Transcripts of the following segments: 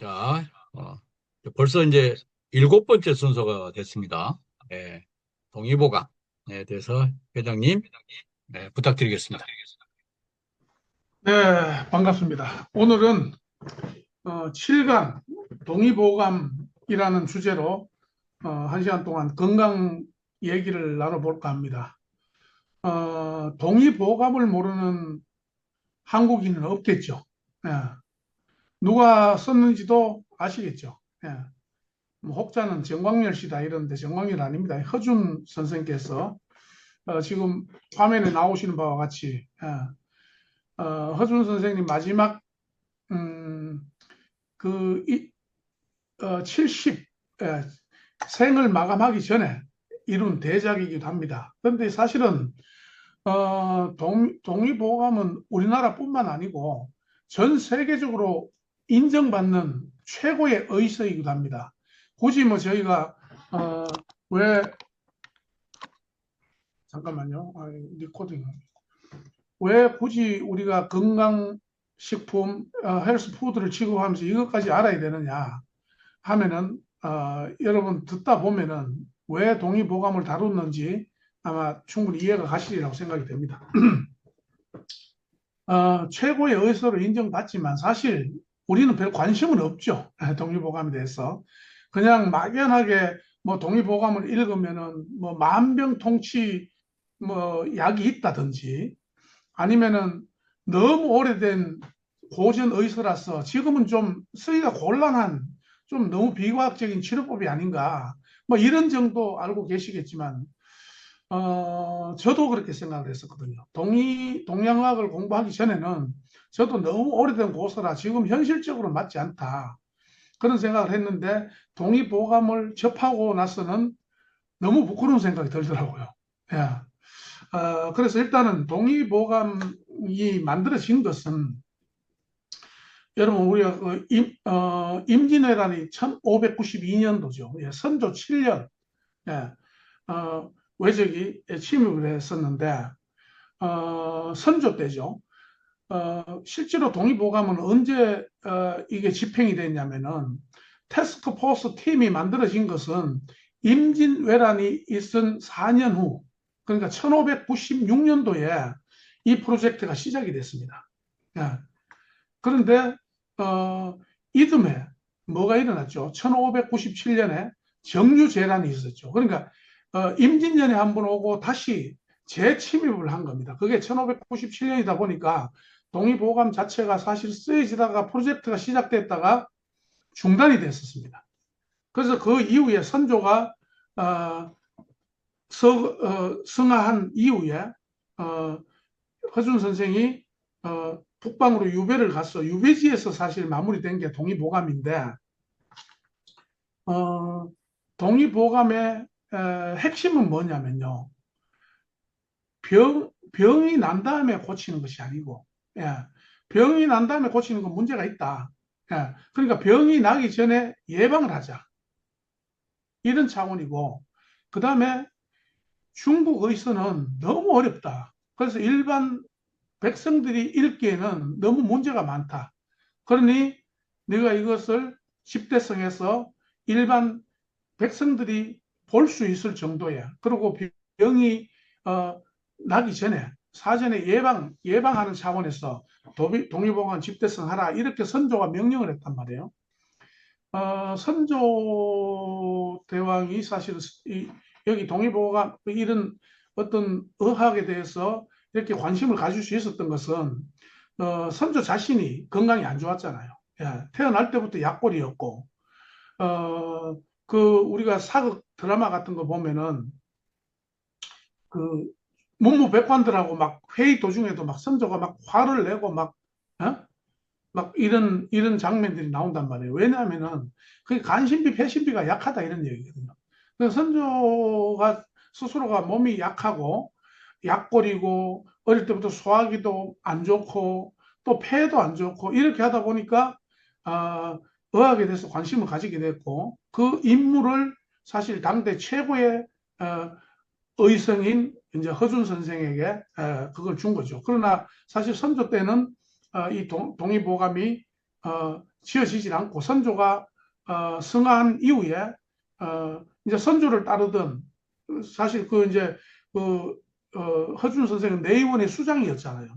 자, 벌써 이제 일곱 번째 순서가 됐습니다. 예, 동의보감에 대해서 회장님, 부탁드리겠습니다. 네, 반갑습니다. 오늘은 7강 동의보감이라는 주제로 1시간 동안 건강 얘기를 나눠볼까 합니다. 동의보감을 모르는 한국인은 없겠죠. 예, 누가 썼는지도 아시겠죠. 예, 뭐 혹자는 정광열 씨다 이러는데 정광열 아닙니다. 허준 선생께서 지금 화면에 나오시는 바와 같이 허준 선생님 마지막 음, 그 70 예, 생을 마감하기 전에 이룬 대작이기도 합니다. 그런데 사실은 동의보감은 우리나라뿐만 아니고 전 세계적으로 인정받는 최고의 의서이기도 합니다. 굳이 뭐 저희가 어, 왜 잠깐만요. 리코딩 왜 굳이 우리가 건강식품 헬스푸드를 취급하면서 이것까지 알아야 되느냐 하면은 여러분 듣다 보면은 왜 동의보감을 다뤘는지 아마 충분히 이해가 가시리라고 생각이 됩니다. 최고의 의서로 인정받지만 사실 우리는 별 관심은 없죠. 동의보감에 대해서. 그냥 막연하게 뭐 동의보감을 읽으면은 뭐 만병통치 뭐 약이 있다든지 아니면은 너무 오래된 고전 의서라서 지금은 좀 쓰기가 곤란한 좀 너무 비과학적인 치료법이 아닌가 뭐 이런 정도 알고 계시겠지만 저도 그렇게 생각을 했었거든요. 동양학을 공부하기 전에는 저도 너무 오래된 고서라 지금 현실적으로 맞지 않다 그런 생각을 했는데 동의보감을 접하고 나서는 너무 부끄러운 생각이 들더라고요. 예. 그래서 일단은 동의보감이 만들어진 것은 여러분 우리가 임진왜란이 1592년도죠. 예, 선조 7년 예, 외적이 침입을 했었는데 선조 때죠. 실제로 동의보감은 언제 이게 집행이 됐냐면은 태스크포스 팀이 만들어진 것은 임진왜란이 있은 4년 후 그러니까 1596년도에 이 프로젝트가 시작이 됐습니다. 예. 그런데 이듬해 뭐가 일어났죠? 1597년에 정유재란이 있었죠. 그러니까 임진년에 한번 오고 다시 재침입을 한 겁니다. 그게 1597년이다 보니까 동의보감 자체가 사실 쓰여지다가 프로젝트가 시작됐다가 중단이 됐었습니다. 그래서 그 이후에 선조가 어, 승하한 이후에 어, 허준 선생이 북방으로 유배를 갔어. 유배지에서 사실 마무리된 게 동의보감인데 어, 동의보감의 핵심은 뭐냐면요. 병이 난 다음에 고치는 것이 아니고 예, 병이 난 다음에 고치는 건 문제가 있다. 예, 그러니까 병이 나기 전에 예방을 하자. 이런 차원이고 그 다음에 중국 의사는 너무 어렵다. 그래서 일반 백성들이 읽기에는 너무 문제가 많다. 그러니 네가 이것을 집대성해서 일반 백성들이 볼 수 있을 정도야. 그리고 병이 어, 나기 전에 사전에 예방하는 차원에서 동의보감 집대성 하라 이렇게 선조가 명령을 했단 말이에요. 선조 대왕이 사실 여기 동의보감 이런 어떤 의학에 대해서 이렇게 관심을 가질 수 있었던 것은 선조 자신이 건강이 안 좋았잖아요. 예, 태어날 때부터 약골이었고 그 우리가 사극 드라마 같은 거 보면은 그 문무백관들하고 막 회의 도중에도 막 선조가 막 화를 내고 어? 막 이런 장면들이 나온단 말이에요. 왜냐하면은 그게 간신비, 폐신비가 약하다 이런 얘기거든요. 그래서 선조가 스스로가 몸이 약하고 약골이고 어릴 때부터 소화기도 안 좋고 또 폐도 안 좋고 이렇게 하다 보니까 의학에 대해서 관심을 가지게 됐고 그 인물을 사실 당대 최고의 의성인 이제 허준 선생에게 그걸 준 거죠. 그러나 사실 선조 때는 이 동의보감이 지어지질 않고 선조가 승하한 이후에 이제 선조를 따르던 사실 그 이제 그 허준 선생은 내의원의 수장이었잖아요.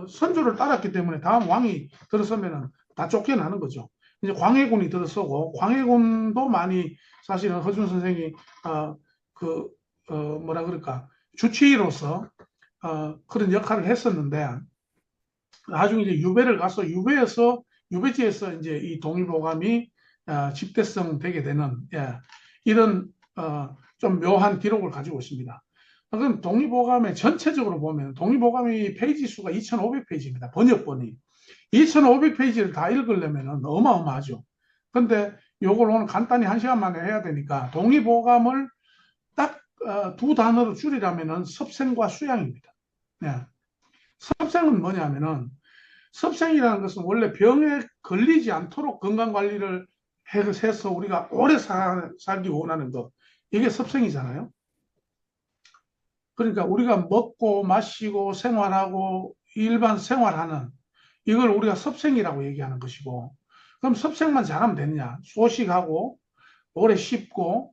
선조를 따랐기 때문에 다음 왕이 들어서면은 다 쫓겨나는 거죠. 이제 광해군이 들어서고 광해군도 많이 사실은 허준 선생이 그 뭐라 그럴까 주치의로서 그런 역할을 했었는데 나중에 이제 유배를 가서 유배지에서 이제 이 동의보감이 집대성 되게 되는 이런 좀 묘한 기록을 가지고 있습니다. 그럼 동의보감의 전체적으로 보면 동의보감이 페이지 수가 2,500페이지입니다. 번역본이 2,500페이지를 다 읽으려면 어마어마하죠. 근데 요걸 오늘 간단히 1시간 만에 해야 되니까 동의보감을 딱 두 단어로 줄이라면은 섭생과 수양입니다. 섭생은 뭐냐면은 섭생이라는 것은 원래 병에 걸리지 않도록 건강관리를 해서 우리가 오래 살기 원하는 것. 이게 섭생이잖아요. 그러니까 우리가 먹고 마시고 생활하고 일반 생활하는 이걸 우리가 섭생이라고 얘기하는 것이고, 그럼 섭생만 잘하면 되느냐? 소식하고 오래 씹고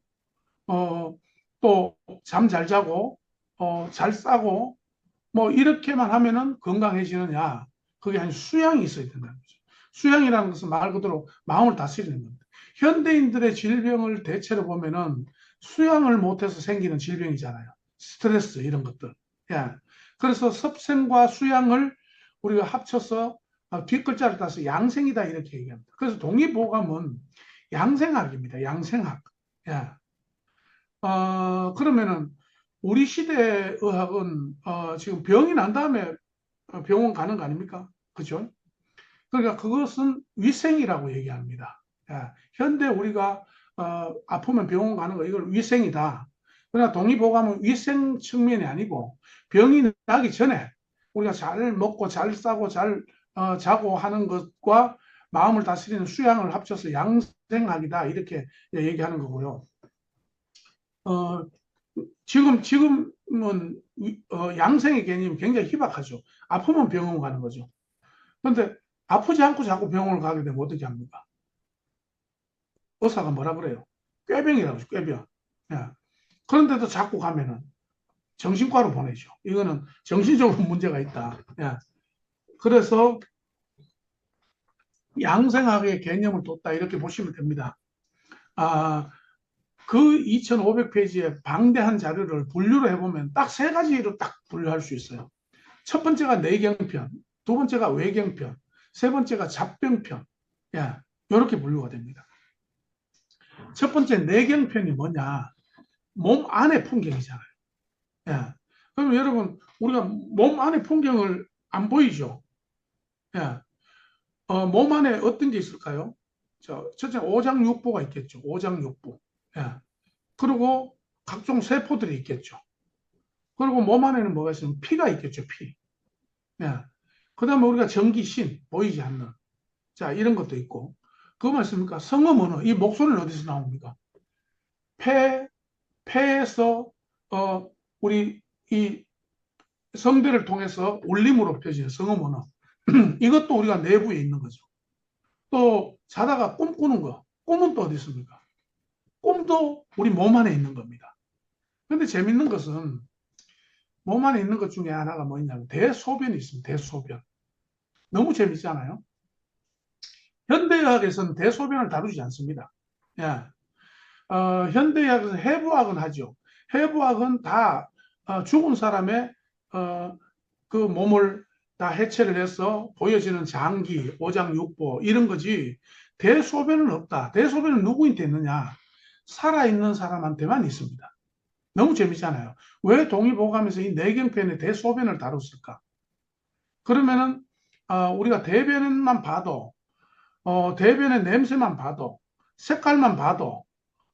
또 잠 잘 자고 잘 싸고 뭐 이렇게만 하면은 건강해지느냐? 그게 아니라 수양이 있어야 된다는 거죠. 수양이라는 것은 말 그대로 마음을 다스리는 겁니다. 현대인들의 질병을 대체로 보면은 수양을 못해서 생기는 질병이잖아요. 스트레스 이런 것들. 예. 그래서 섭생과 수양을 우리가 합쳐서 뒷글자를 따서 양생이다 이렇게 얘기합니다. 그래서 동의보감은 양생학입니다. 양생학. 예. 그러면은 우리 시대 의학은 지금 병이 난 다음에 병원 가는 거 아닙니까? 그죠? 그러니까 그것은 위생이라고 얘기합니다. 예, 현대 우리가 아프면 병원 가는 거 이걸 위생이다. 그러나 동의보감은 위생 측면이 아니고 병이 나기 전에 우리가 잘 먹고 잘 싸고 잘 자고 하는 것과 마음을 다스리는 수양을 합쳐서 양생학이다 이렇게 얘기하는 거고요. 지금은 양생의 개념이 굉장히 희박하죠. 아프면 병원 가는 거죠. 그런데 아프지 않고 자꾸 병원을 가게 되면 어떻게 합니까? 의사가 뭐라 그래요? 꾀병이라고 하죠, 꾀병. 예. 그런데도 자꾸 가면은 정신과로 보내죠. 이거는 정신적으로 문제가 있다. 예. 그래서 양생학의 개념을 뒀다 이렇게 보시면 됩니다. 그 2,500페이지의 방대한 자료를 분류를 해보면 딱 세 가지로 딱 분류할 수 있어요. 첫 번째가 내경편, 두 번째가 외경편, 세 번째가 잡병편. 예, 이렇게 분류가 됩니다. 첫 번째 내경편이 뭐냐? 몸 안의 풍경이잖아요. 예. 그럼 여러분, 우리가 몸 안의 풍경을 안 보이죠? 예. 몸 안에 어떤 게 있을까요? 첫째, 오장육부가 있겠죠. 오장육부. 예. 그리고 각종 세포들이 있겠죠. 그리고 몸 안에는 뭐가 있으면 피가 있겠죠. 피. 예. 그 다음에 우리가 전기신, 보이지 않는. 자, 이런 것도 있고. 그거 말씀입니까? 성음 언어. 이 목소리는 어디서 나옵니까? 폐에서, 우리 이 성대를 통해서 울림으로 펴지는 성음 언어. 이것도 우리가 내부에 있는 거죠. 또 자다가 꿈 꾸는 거. 꿈은 또 어디 있습니까? 꿈도 우리 몸 안에 있는 겁니다. 근데 재밌는 것은 몸 안에 있는 것 중에 하나가 뭐냐면 대소변이 있습니다. 대소변. 너무 재밌잖아요. 현대의학에서는 대소변을 다루지 않습니다. 예. 현대의학에서 해부학은 하죠. 해부학은 다 죽은 사람의 그 몸을 다 해체를 해서 보여지는 장기, 오장육부 이런 거지 대소변은 없다. 대소변은 누구한테 있느냐? 살아있는 사람한테만 있습니다. 너무 재밌잖아요. 왜 동의보감에서 이 내경편의 대소변을 다뤘을까? 그러면은 우리가 대변만 봐도 대변의 냄새만 봐도 색깔만 봐도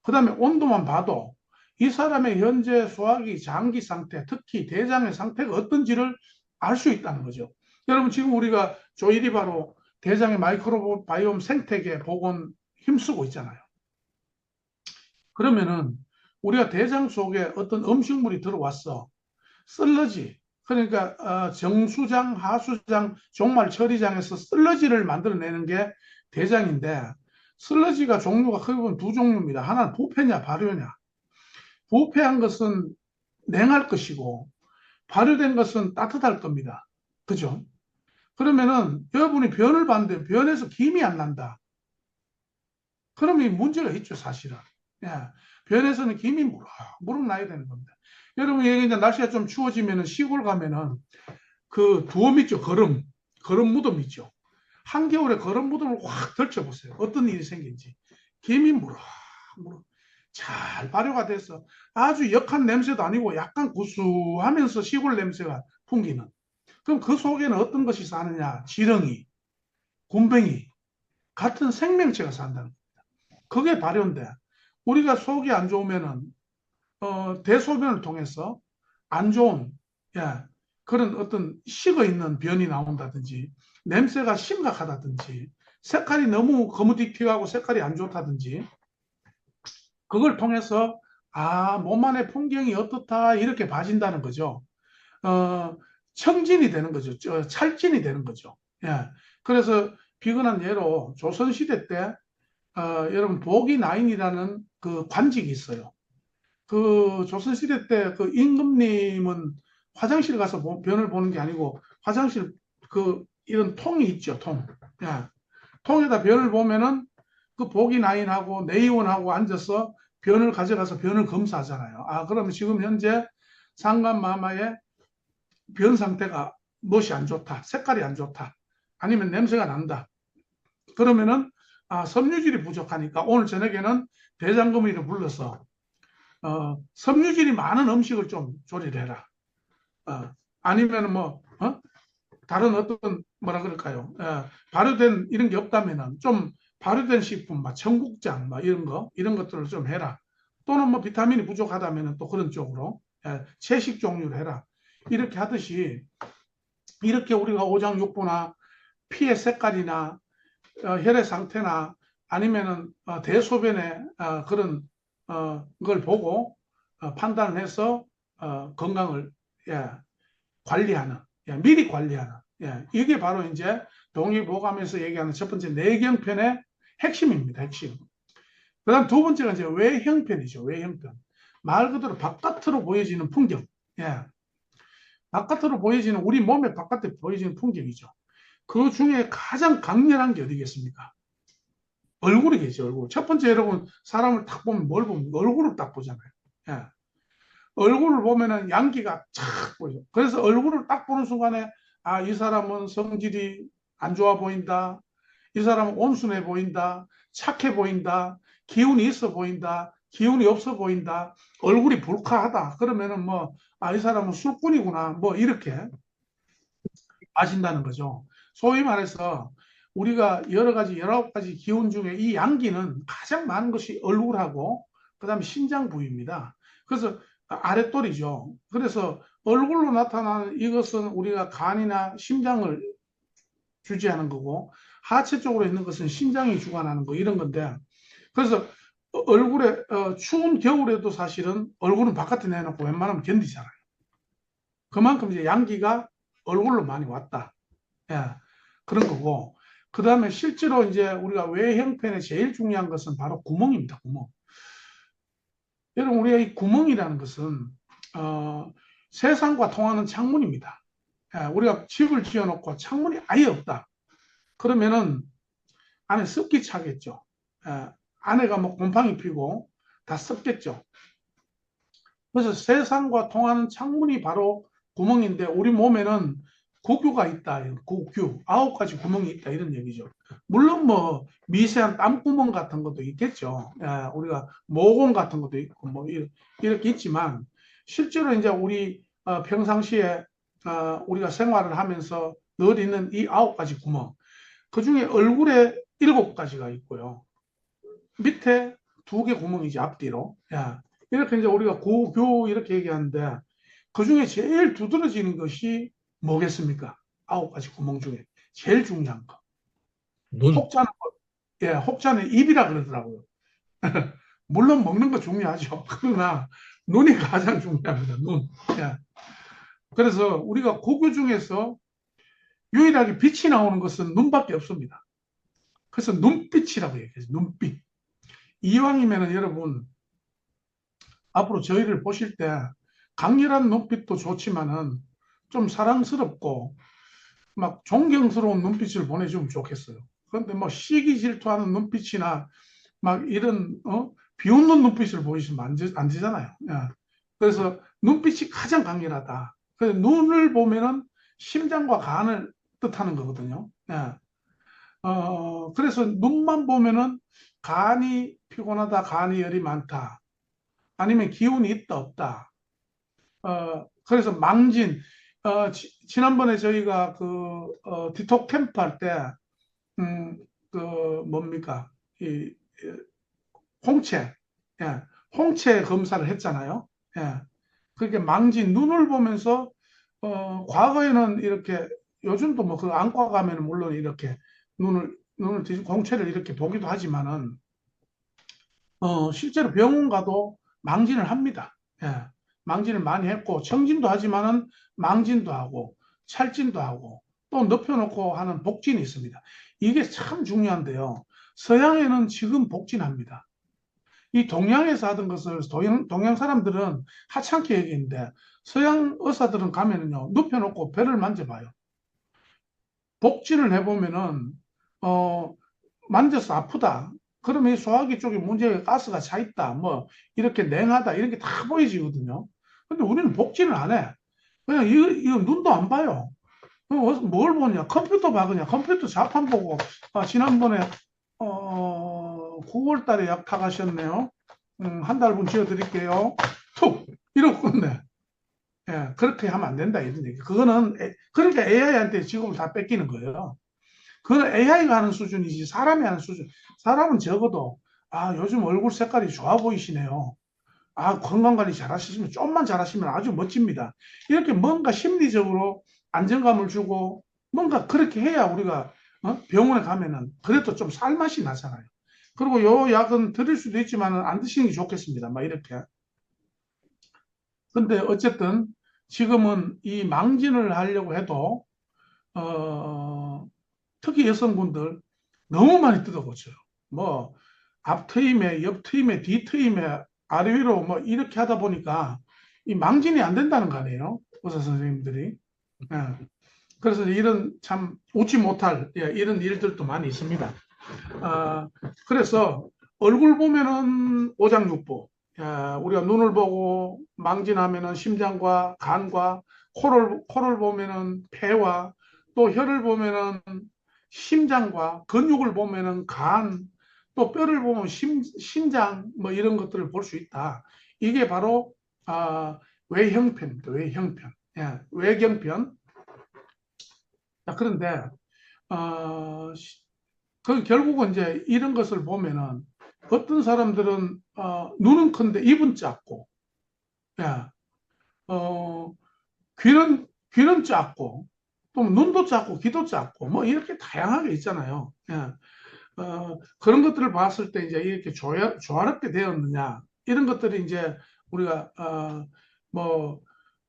그 다음에 온도만 봐도 이 사람의 현재 소화기, 장기 상태, 특히 대장의 상태가 어떤지를 알 수 있다는 거죠. 여러분 지금 우리가 조일이 바로 대장의 마이크로바이옴 생태계 복원 힘쓰고 있잖아요. 그러면은 우리가 대장 속에 어떤 음식물이 들어왔어. 썰러지, 그러니까 정수장, 하수장, 종말 처리장에서 슬러지를 만들어내는 게 대장인데, 슬러지가 종류가 크게 보면 두 종류입니다. 하나는 부패냐 발효냐. 부패한 것은 냉할 것이고 발효된 것은 따뜻할 겁니다. 그죠? 그러면은 여러분이 변을 봤는데 변에서 김이 안 난다. 그러면 이 문제가 있죠, 사실은. 예. 변에서는 김이 무럭무럭 나야 되는 겁니다. 여러분, 여기 이제 날씨가 좀 추워지면은 시골 가면은 그 두엄 있죠, 거름 무덤 있죠. 한겨울에 거름 무덤을 확 들춰보세요. 어떤 일이 생긴지. 김이 무럭무럭 잘 발효가 돼서 아주 역한 냄새도 아니고 약간 구수하면서 시골 냄새가 풍기는. 그럼 그 속에는 어떤 것이 사느냐? 지렁이, 굼벵이 같은 생명체가 산다는 거예요. 그게 발효인데 우리가 속이 안 좋으면은 대소변을 통해서 안 좋은 예, 그런 어떤 식어 있는 변이 나온다든지 냄새가 심각하다든지 색깔이 너무 거무튀튀하고 색깔이 안 좋다든지 그걸 통해서 몸 안의 풍경이 어떻다 이렇게 봐진다는 거죠. 어, 청진이 되는 거죠. 찰진이 되는 거죠. 예. 그래서 비근한 예로 조선시대 때 여러분 보기나인이라는 그 관직이 있어요. 그 조선시대 때 그 임금님은 화장실 가서 변을 보는 게 아니고 화장실 그 이런 통이 있죠, 통. 예. 통에다 변을 보면은 그 보기나인하고 내의원하고 앉아서 변을 가져가서 변을 검사하잖아요. 그러면 지금 현재 상간마마의 변 상태가 무엇이 안 좋다, 색깔이 안 좋다, 아니면 냄새가 난다. 그러면은 섬유질이 부족하니까 오늘 저녁에는 대장금이를 불러서 섬유질이 많은 음식을 좀 조리해라. 아니면 뭐 다른 어떤 뭐라 그럴까요? 발효된 이런 게 없다면은 좀 발효된 식품, 막 청국장, 막 이런 것들을 좀 해라. 또는 뭐 비타민이 부족하다면은 또 그런 쪽으로 채식 종류를 해라. 이렇게 하듯이 이렇게 우리가 오장육부나 피의 색깔이나 혈의 상태나 아니면은 대소변의 그런 걸 보고 판단을 해서 건강을 예, 관리하는 미리 관리하는 이게 바로 이제 동의보감에서 얘기하는 첫 번째 내경편의 핵심입니다. 핵심. 그다음 두 번째가 이제 외형편이죠. 외형편. 말 그대로 바깥으로 보여지는 풍경. 예. 바깥으로 보여지는 우리 몸의 바깥에 보여지는 풍경이죠. 그 중에 가장 강렬한 게 어디겠습니까? 얼굴이겠죠, 얼굴. 첫 번째 여러분 사람을 딱 보면 뭘 봅니까? 얼굴을 딱 보잖아요. 예. 얼굴을 보면은 양기가 착 보여요. 그래서 얼굴을 딱 보는 순간에 이 사람은 성질이 안 좋아 보인다. 이 사람은 온순해 보인다. 착해 보인다. 기운이 있어 보인다. 기운이 없어 보인다. 얼굴이 불쾌하다. 그러면은 뭐, 이 사람은 술꾼이구나. 뭐 이렇게 아신다는 거죠. 소위 말해서 우리가 여러 가지 19가지 기운 중에 이 양기는 가장 많은 것이 얼굴하고 그다음에 신장 부위입니다. 그래서 아랫돌이죠. 그래서 얼굴로 나타나는 이것은 우리가 간이나 심장을 주재하는 거고 하체 쪽으로 있는 것은 신장이 주관하는 거 이런 건데 그래서 얼굴에 추운 겨울에도 사실은 얼굴은 바깥에 내놓고 웬만하면 견디잖아요. 그만큼 이제 양기가 얼굴로 많이 왔다. 예, 그런 거고. 그 다음에 실제로 이제 우리가 외형편에 제일 중요한 것은 바로 구멍입니다. 구멍. 여러분, 우리가 이 구멍이라는 것은, 세상과 통하는 창문입니다. 예, 우리가 집을 지어놓고 창문이 아예 없다. 그러면은 안에 습기 차겠죠. 예, 안에가 뭐 곰팡이 피고 다 습겠죠. 그래서 세상과 통하는 창문이 바로 구멍인데 우리 몸에는 구규가 있다. 구규 9가지 구멍이 있다 이런 얘기죠. 물론 뭐 미세한 땀구멍 같은 것도 있겠죠. 우리가 모공 같은 것도 있고 뭐 이렇게 있지만 실제로 이제 우리 평상시에 우리가 생활을 하면서 늘 있는 이 9가지 구멍 그 중에 얼굴에 7가지가 있고요. 밑에 2개 구멍이지 앞뒤로. 이렇게 이제 우리가 고교 이렇게 얘기하는데 그 중에 제일 두드러지는 것이 뭐겠습니까? 9가지 구멍 중에 제일 중요한 거. 눈. 혹자는 입이라 그러더라고요. 물론 먹는 거 중요하죠. 그러나 눈이 가장 중요합니다. 눈. 그래서 우리가 고교 중에서 유일하게 빛이 나오는 것은 눈밖에 없습니다. 그래서 눈빛이라고 얘기해요. 눈빛. 이왕이면은 여러분 앞으로 저희를 보실 때 강렬한 눈빛도 좋지만은 좀 사랑스럽고 막 존경스러운 눈빛을 보내주면 좋겠어요. 그런데 뭐 시기 질투하는 눈빛이나 막 이런 비웃는 눈빛을 보이시면 안 되잖아요. 예. 그래서 눈빛이 가장 강렬하다. 그래서 눈을 보면은 심장과 간을 뜻하는 거거든요. 예. 그래서 눈만 보면은 간이 피곤하다, 간이 열이 많다, 아니면 기운이 있다, 없다. 그래서 망진, 지난번에 저희가 디톡 캠프 할 때, 음, 그, 뭡니까? 홍채, 예, 홍채 검사를 했잖아요. 예, 그렇게 망진 눈을 보면서, 과거에는 이렇게, 요즘도 뭐 그 안과 가면은 물론 이렇게 홍채를 이렇게 보기도 하지만은, 실제로 병원 가도 망진을 합니다. 예, 망진을 많이 했고, 청진도 하지만은 망진도 하고, 찰진도 하고, 또 눕혀놓고 하는 복진이 있습니다. 이게 참 중요한데요. 서양에는 지금 복진합니다. 이 동양에서 하던 것을 동양 사람들은 하찮게 얘기했는데, 서양 의사들은 가면은요, 눕혀놓고 배를 만져봐요. 복진을 해보면은, 어, 만져서 아프다. 그러면 이 소화기 쪽에 문제가 가스가 차 있다. 뭐, 이렇게 냉하다. 이런 게 다 보여지거든요. 근데 우리는 복진을 안 해. 그냥 이거 눈도 안 봐요. 뭘 보냐? 컴퓨터 봐, 그냥. 컴퓨터 자판 보고, 지난번에, 9월 달에 약 타가셨네요. 한 달분 지어드릴게요. 툭! 이러고 끝내. 예, 그렇게 하면 안 된다, 이런 얘기. 그러니까 AI한테 직업을 다 뺏기는 거예요. 그건 AI가 하는 수준이지 사람이 하는 수준. 사람은 적어도 요즘 얼굴 색깔이 좋아 보이시네요. 건강관리 잘하시면 좀만 잘하시면 아주 멋집니다. 이렇게 뭔가 심리적으로 안정감을 주고 뭔가 그렇게 해야 우리가 병원에 가면은 그래도 좀 살맛이 나잖아요. 그리고 요 약은 드릴 수도 있지만 안 드시는 게 좋겠습니다. 막 이렇게. 근데 어쨌든 지금은 이 망진을 하려고 해도 특히 여성분들 너무 많이 뜯어고쳐요. 뭐 앞트임에 옆트임에 뒤트임에 아래 위로 뭐 이렇게 하다 보니까 이 망진이 안 된다는 거 아니에요. 의사 선생님들이. 예. 그래서 이런 참 웃지 못할 이런 일들도 많이 있습니다. 그래서 얼굴 보면은 오장육부, 우리가 눈을 보고 망진하면은 심장과 간과 코를 보면은 폐와 또 혀를 보면은 심장과 근육을 보면은 간, 또 뼈를 보면 신장 뭐 이런 것들을 볼 수 있다. 이게 바로 외형편입니다. 외형편, 외경편. 자, 그런데 어, 결국은 이제 이런 것을 보면은 어떤 사람들은 눈은 큰데 입은 작고, 야, 어, 귀는 작고, 또 눈도 작고 귀도 작고 뭐 이렇게 다양하게 있잖아요. 예. 그런 것들을 봤을 때 이제 이렇게 조화롭게 되었느냐 이런 것들이 이제 우리가 뭐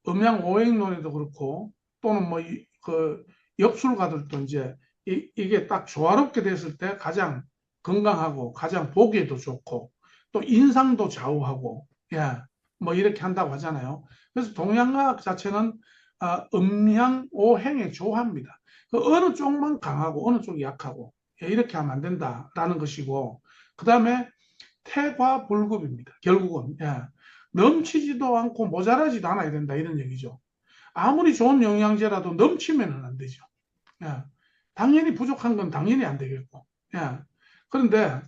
음양 오행론에도 그렇고 또는 뭐 그 역술가들도 이제 이게 딱 조화롭게 됐을 때 가장 건강하고 가장 보기에도 좋고 또 인상도 좌우하고 뭐 이렇게 한다고 하잖아요. 그래서 동양학 자체는 음양 오행의 조화입니다. 그 어느 쪽만 강하고 어느 쪽이 약하고 이렇게 하면 안 된다라는 것이고 그 다음에 태과불급입니다. 결국은 넘치지도 않고 모자라지도 않아야 된다 이런 얘기죠. 아무리 좋은 영양제라도 넘치면 안 되죠. 예. 당연히 부족한 건 당연히 안 되겠고. 그런데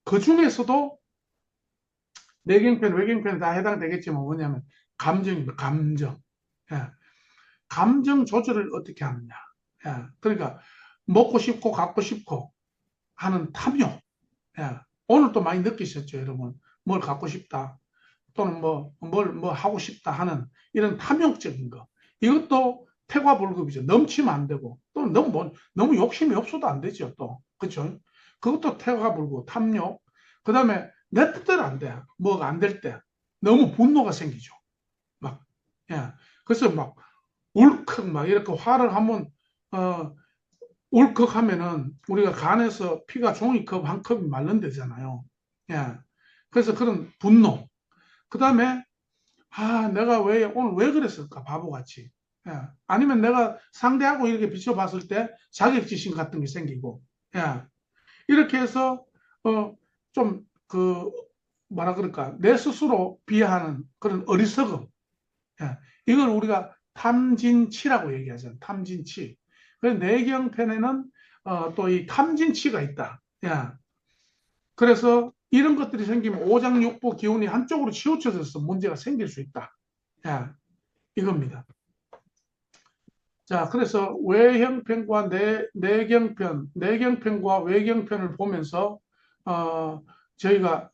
그 중에서도 내경편, 외경편에 다 해당되겠지만 뭐냐면 감정입니다. 감정. 예. 감정 조절을 어떻게 하느냐. 그러니까 먹고 싶고 갖고 싶고 하는 탐욕. 오늘 또 많이 느끼셨죠, 여러분. 뭘 갖고 싶다. 또는 뭐 하고 싶다 하는 이런 탐욕적인 거. 이것도 태과불급이죠. 넘치면 안 되고, 또 너무 욕심이 없어도 안 되죠, 또. 그죠? 그것도 태과불급, 탐욕. 그 다음에 내 뜻대로 안 돼. 뭐가 안 될 때. 너무 분노가 생기죠. 막, 예. 그래서 막 울컥 막 이렇게 화를 한번 울컥하면은 우리가 간에서 피가 종이컵 한 컵이 마른대잖아요. 예. 그래서 그런 분노. 그 다음에 내가 왜 오늘 왜 그랬을까 바보같이. 예. 아니면 내가 상대하고 이렇게 비춰봤을 때 자격지심 같은 게 생기고. 예. 이렇게 해서 좀 그 뭐라 그럴까 내 스스로 비하하는 그런 어리석음. 예. 이걸 우리가 탐진치라고 얘기하잖아요. 탐진치. 그래서 뇌경편에는 또 이 탐진치가 있다. 예. 그래서 이런 것들이 생기면 오장육부 기운이 한쪽으로 치우쳐져서 문제가 생길 수 있다. 예. 이겁니다. 자, 그래서 외형편과 내경편과 외경편을 보면서 저희가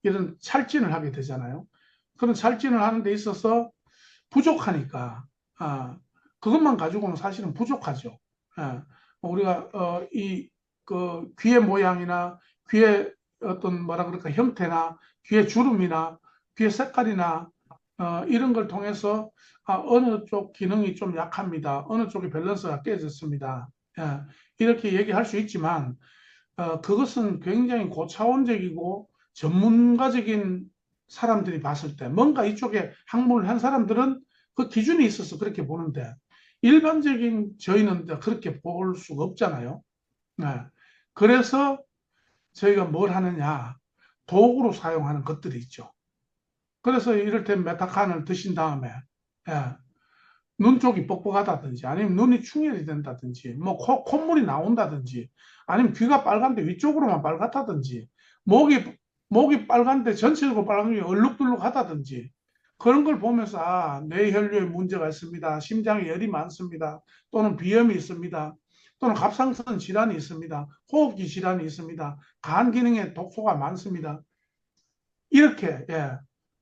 이런 찰진을 하게 되잖아요. 그런 찰진을 하는 데 있어서 부족하니까 그것만 가지고는 사실은 부족하죠. 예. 우리가 그 귀의 모양이나 귀의 어떤 뭐라 그럴까 형태나 귀의 주름이나 귀의 색깔이나 이런 걸 통해서 어느 쪽 기능이 좀 약합니다. 어느 쪽이 밸런스가 깨졌습니다. 예. 이렇게 얘기할 수 있지만 그것은 굉장히 고차원적이고 전문가적인 사람들이 봤을 때 뭔가 이쪽에 학문을 한 사람들은 그 기준이 있어서 그렇게 보는데 일반적인 저희는 그렇게 볼 수가 없잖아요. 네. 그래서 저희가 뭘 하느냐 도구로 사용하는 것들이 있죠. 그래서 이를테면 메타칸을 드신 다음에 예, 눈 쪽이 뻑뻑하다든지 아니면 눈이 충혈이 된다든지 뭐 콧물이 나온다든지 아니면 귀가 빨간데 위쪽으로만 빨갛다든지 목이 목이 빨간데 전체적으로 빨간 게 얼룩덜룩하다든지 그런 걸 보면서 뇌혈류에 문제가 있습니다. 심장에 열이 많습니다. 또는 비염이 있습니다. 또는 갑상선 질환이 있습니다. 호흡기 질환이 있습니다. 간 기능에 독소가 많습니다. 이렇게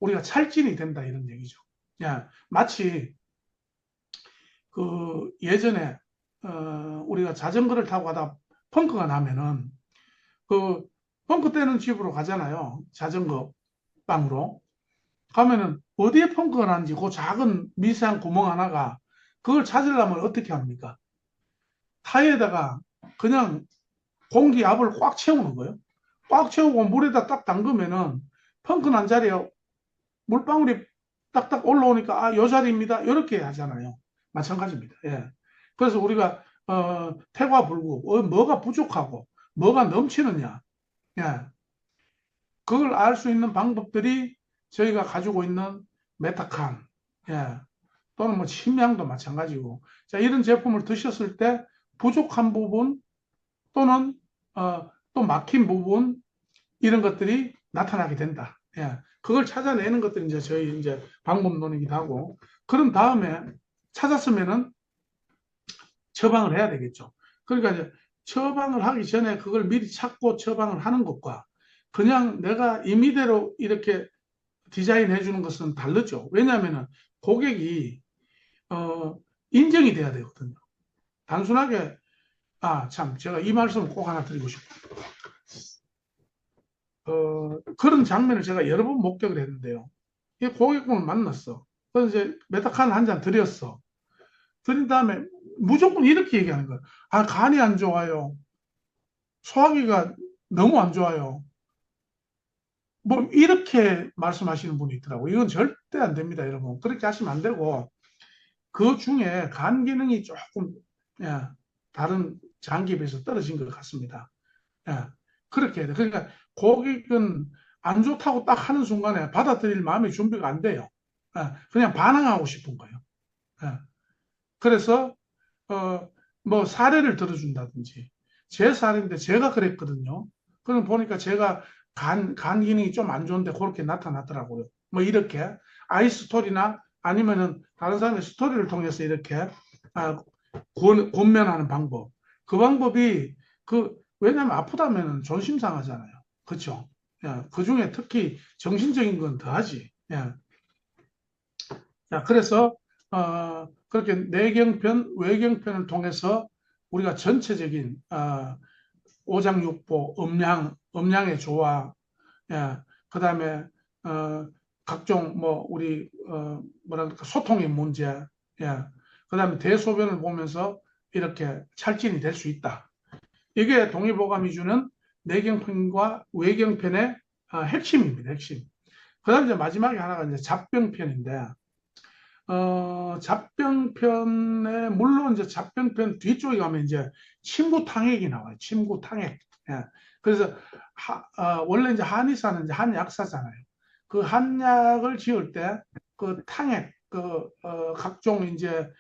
우리가 찰진이 된다 이런 얘기죠. 마치 그 예전에 우리가 자전거를 타고 가다 펑크가 나면은 그 펑크 떼는 집으로 가잖아요. 자전거 빵으로 가면은 어디에 펑크가 나는지 그 작은 미세한 구멍 하나가 그걸 찾으려면 어떻게 합니까? 타이에다가 그냥 공기 압을 꽉 채우는 거예요. 꽉 채우고 물에다 딱 담그면은 펑크 난 자리에 물방울이 딱딱 올라오니까 요 자리입니다. 이렇게 하잖아요. 마찬가지입니다. 예. 그래서 우리가 태과불구 뭐가 부족하고 뭐가 넘치느냐, 예. 그걸 알 수 있는 방법들이 저희가 가지고 있는 메타칸, 예. 또는 뭐 침향도 마찬가지고, 자 이런 제품을 드셨을 때 부족한 부분 또는 또 막힌 부분 이런 것들이 나타나게 된다. 예. 그걸 찾아내는 것들이 이제 저희 이제 방법론이기도 하고, 그런 다음에 찾았으면은 처방을 해야 되겠죠. 그러니까 이제 처방을 하기 전에 그걸 미리 찾고 처방을 하는 것과 그냥 내가 임의대로 이렇게 디자인해 주는 것은 다르죠. 왜냐하면은 고객이 인정이 돼야 되거든요. 단순하게 참 제가 이 말씀 꼭 하나 드리고 싶어요. 그런 장면을 제가 여러 번 목격을 했는데요. 이 고객분을 만났어. 그래서 이제 메타칸 한 잔 드렸어. 드린 다음에 무조건 이렇게 얘기하는 거예요. 간이 안 좋아요. 소화기가 너무 안 좋아요. 뭐 이렇게 말씀하시는 분이 있더라고요. 이건 절대 안 됩니다, 여러분. 그렇게 하시면 안 되고 그 중에 간 기능이 조금 예, 다른 장기에 비해서 떨어진 것 같습니다. 예, 그렇게 해야 돼. 그러니까 고객은 안 좋다고 딱 하는 순간에 받아들일 마음의 준비가 안 돼요. 그냥 반항하고 싶은 거예요. 예, 그래서 뭐 사례를 들어준다든지 제 사례인데 제가 그랬거든요. 그럼 보니까 제가 간 기능이 좀 안 좋은데 그렇게 나타났더라고요. 뭐 이렇게 아이스토리나 아니면은 다른 사람의 스토리를 통해서 이렇게 권면하는 방법. 그 방법이 왜냐면 아프다면 존심 상하잖아요. 그렇죠? 그 중에 특히 정신적인 건 더하지. 자, 그래서 그렇게 내경편, 외경편을 통해서 우리가 전체적인 오장육부, 음양의 조화, 그다음에 각종 뭐 우리 뭐랄까 소통의 문제, 그다음에 대소변을 보면서 이렇게 찰진이 될 수 있다. 이게 동의보감이 주는 내경편과 외경편의 핵심입니다. 핵심. 그다음 이제 마지막에 하나가 이제 잡병편인데, 잡병편에, 물론 이제 잡병편 뒤쪽에 가면 이제 침구탕액이 나와요. 침구탕액. 예. 그래서, 원래 이제 한의사는 이제 한약사잖아요. 그 한약을 지을 때, 그 탕액, 각종 이제,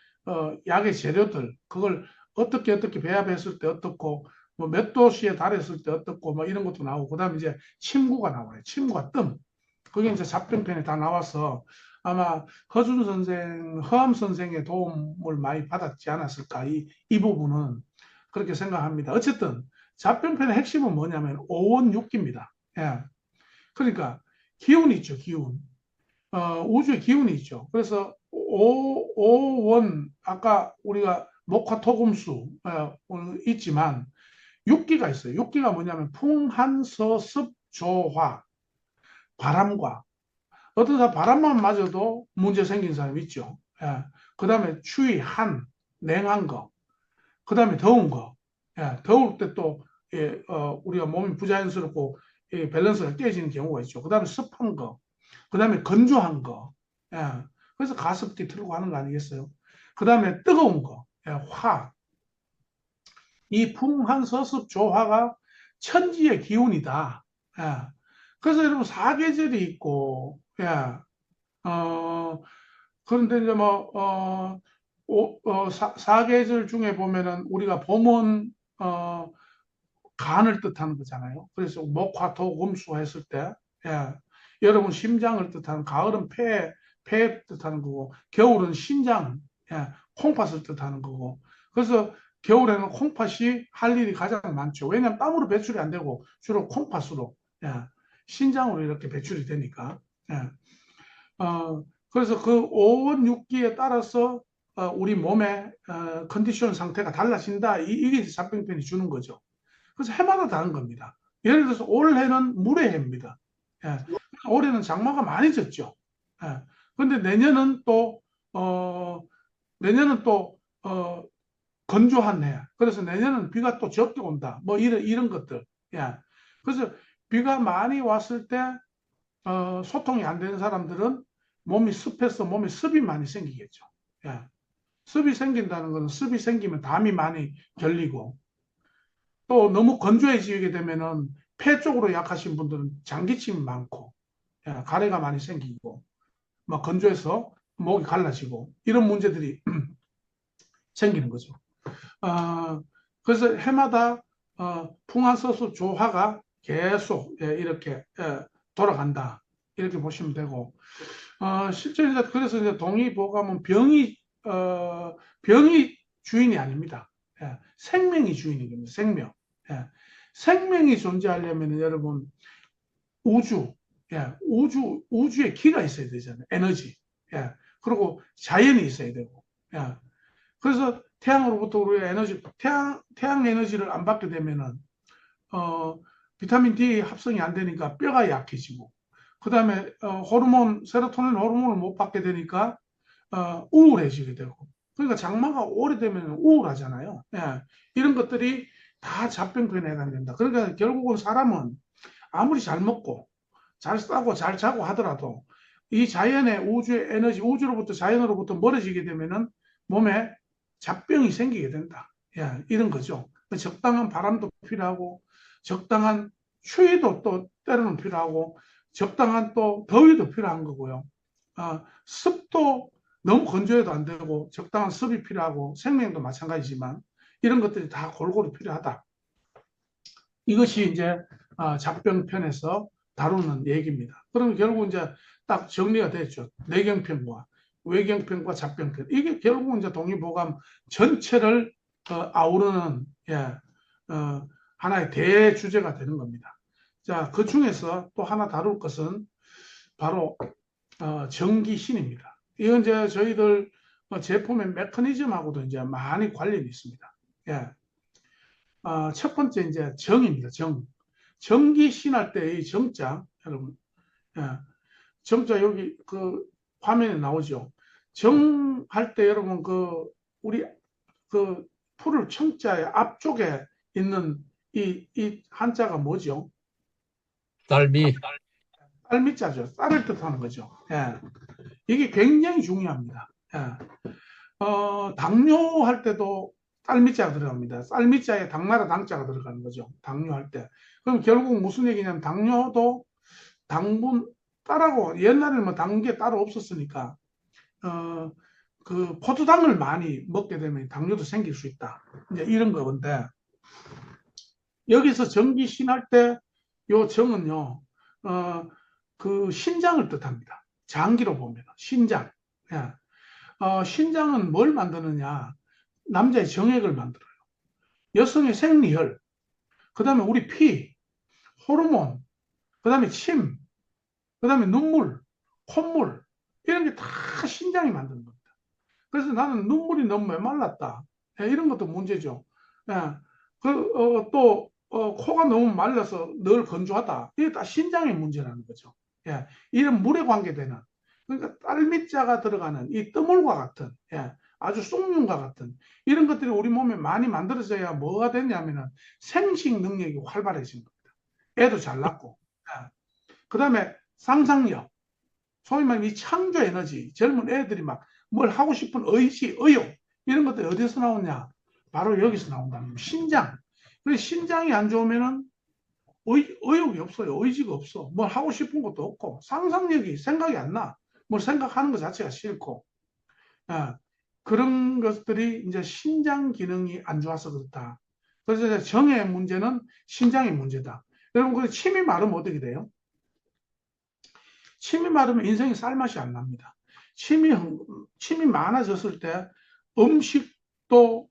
약의 재료들, 그걸 어떻게 배합했을 때 어떻고, 뭐 몇 도씨에 달했을 때 어떻고, 뭐 이런 것도 나오고, 그 다음에 이제 침구가 나와요. 침구가 뜸. 그게 이제 잡병편에 다 나와서 아마 허준 선생, 허암 선생의 도움을 많이 받았지 않았을까. 이 부분은 그렇게 생각합니다. 어쨌든 잡병편의 핵심은 뭐냐면 오원육기입니다. 예. 그러니까 기운이 있죠, 기운. 우주에 기운이 있죠. 그래서 오원, 아까 우리가 목화토금수 있지만 육기가 있어요. 육기가 뭐냐면 풍한서습 조화, 바람과, 어떤 사람 바람만 맞아도 문제 생긴 사람 있죠. 예. 그 다음에 추위, 한, 냉한 거. 그 다음에 더운 거. 예. 더울 때 또, 예, 우리가 몸이 부자연스럽고 밸런스가 깨지는 경우가 있죠. 그 다음에 습한 거. 그 다음에 건조한 거. 예. 그래서 가습기 틀고 하는 거 아니겠어요? 그 다음에 뜨거운 거. 예. 화. 이 풍한서습 조화가 천지의 기운이다. 예. 그래서 여러분 사계절이 있고, 예. 어, 그런데 이제 뭐, 사계절 중에 보면은 우리가 봄은, 간을 뜻하는 거잖아요. 그래서 목화토금수 했을 때, 예. 여러분 심장을 뜻하는, 가을은 폐 뜻하는 거고, 겨울은 신장, 예. 콩팥을 뜻하는 거고. 그래서 겨울에는 콩팥이 할 일이 가장 많죠. 왜냐하면 땀으로 배출이 안 되고, 주로 콩팥으로, 예. 신장으로 이렇게 배출이 되니까. 예. 그래서 그 5원 6기에 따라서 우리 몸의 컨디션 상태가 달라진다. 이게 잡병편이 주는 거죠. 그래서 해마다 다른 겁니다. 예를 들어서 올해는 물의 해입니다. 예. 올해는 장마가 많이 졌죠. 예. 그런데 어, 내년은 또, 건조한 해. 그래서 내년은 비가 또 적게 온다. 뭐 이런 것들. 예. 그래서 비가 많이 왔을 때 소통이 안 되는 사람들은 몸이 습해서 몸에 습이 많이 생기겠죠. 예. 습이 생긴다는 것은 습이 생기면 담이 많이 결리고 또 너무 건조해지게 되면은 폐 쪽으로 약하신 분들은 장기침이 많고 예, 가래가 많이 생기고 막 건조해서 목이 갈라지고 이런 문제들이 생기는 거죠. 그래서 해마다 풍화서수 조화가 계속 이렇게 돌아간다. 이렇게 보시면 되고 실제 이제 그래서 이제 동의보감은 병이 주인이 아닙니다. 예, 생명이 주인인 겁니다. 생명. 예, 생명이 존재하려면 여러분 우주, 우주에 기가 있어야 되잖아요. 에너지. 예, 그리고 자연이 있어야 되고. 예, 그래서 태양으로부터 우리가 태양 에너지를 안 받게 되면은 어, 비타민 D 합성이 안 되니까 뼈가 약해지고, 그 다음에 세로토닌 호르몬을 못 받게 되니까 우울해지게 되고, 그러니까 장마가 오래되면 우울하잖아요. 예, 이런 것들이 다 잡병편에 해당된다. 그러니까 결국은 사람은 아무리 잘 먹고 잘 싸고 잘 자고 하더라도 이 자연의 우주의 에너지, 우주로부터 자연으로부터 멀어지게 되면은 몸에 잡병이 생기게 된다. 예, 이런 거죠. 적당한 바람도 필요하고 적당한 추위도 또 때로는 필요하고 적당한 또 더위도 필요한 거고요. 습도 너무 건조해도 안 되고 적당한 습이 필요하고 생명도 마찬가지지만 이런 것들이 다 골고루 필요하다. 이것이 이제 잡병편에서 다루는 얘기입니다. 그러면 결국 이제 딱 정리가 됐죠. 내경편과 외경편과 잡병편. 이게 결국 이제 동의보감 전체를 아우르는 예, 하나의 대주제가 되는 겁니다. 자, 그 중에서 또 하나 다룰 것은 바로 전기신입니다. 이건 이제 저희들 제품의 메커니즘하고도 이제 많이 관련이 있습니다. 예. 첫 번째 이제 정입니다. 정. 전기신 할 때의 정자, 여러분. 예. 정자 여기 그 화면에 나오죠. 정할 때 여러분 우리 풀을 청자의 앞쪽에 있는 이 한자가 뭐죠? 딸미. 쌀미자죠. 쌀을 뜻하는 거죠. 예. 이게 굉장히 중요합니다. 예. 당뇨할 때도 쌀미자가 들어갑니다. 쌀미자에 당나라 당자가 들어가는 거죠. 당뇨할 때. 그럼 결국 무슨 얘기냐면 당뇨도 당분 딸하고 옛날에는 뭐 당게 따로 없었으니까 어, 포도당을 많이 먹게 되면 당뇨도 생길 수 있다. 이제 이런 거건데 여기서 정기신할 때 요 정은요 신장을 뜻합니다. 장기로 보면 신장. 예. 신장은 뭘 만드느냐? 남자의 정액을 만들어요. 여성의 생리혈, 그 다음에 우리 피, 호르몬, 그 다음에 침, 그 다음에 눈물, 콧물, 이런 게 다 신장이 만드는 겁니다. 그래서 나는 눈물이 너무 메말랐다. 예, 이런 것도 문제죠. 예, 코가 너무 말라서 늘 건조하다. 이게 다 신장의 문제라는 거죠. 예, 이런 물에 관계되는. 그러니까 딸미자가 들어가는 이 뜨물과 같은, 예, 아주 쑥늉과 같은 이런 것들이 우리 몸에 많이 만들어져야 뭐가 되냐면은 생식 능력이 활발해진 겁니다. 애도 잘 낳고. 예. 그 다음에 상상력. 소위 말하면 이 창조 에너지, 젊은 애들이 막 뭘 하고 싶은 의지, 의욕, 이런 것들이 어디서 나오냐? 바로 여기서 나온다는 거예요. 신장. 그래서 신장이 안 좋으면은 의욕이 없어요. 의지가 없어. 뭘 하고 싶은 것도 없고, 상상력이 생각이 안 나. 뭘 생각하는 것 자체가 싫고, 예, 그런 것들이 이제 신장 기능이 안 좋아서 그렇다. 그래서 이제 정의 문제는 신장의 문제다. 여러분, 그 침이 마르면 어떻게 돼요? 침이 마르면 인생이 쌀맛이 안 납니다. 침이 많아졌을 때 음식도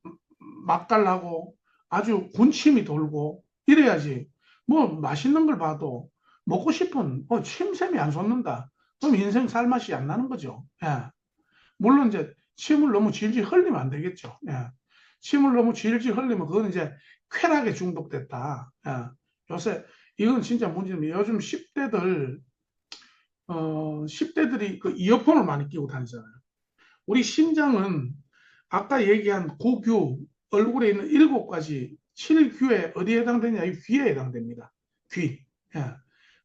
맛깔나고 아주 군침이 돌고 이래야지. 뭐 맛있는 걸 봐도 먹고 싶은 침샘이 안 솟는다. 그럼 인생 쌀맛이 안 나는 거죠. 예. 물론 이제 침을 너무 질질 흘리면 안 되겠죠. 예. 침을 너무 질질 흘리면 그건 이제 쾌락에 중독됐다. 예. 요새 이건 진짜 문제입니다. 요즘 10대들이 그 이어폰을 많이 끼고 다니잖아요. 우리 심장은 아까 얘기한 구규, 얼굴에 있는 7가지 7규에 어디에 해당되냐? 이 귀에 해당됩니다. 귀. 예.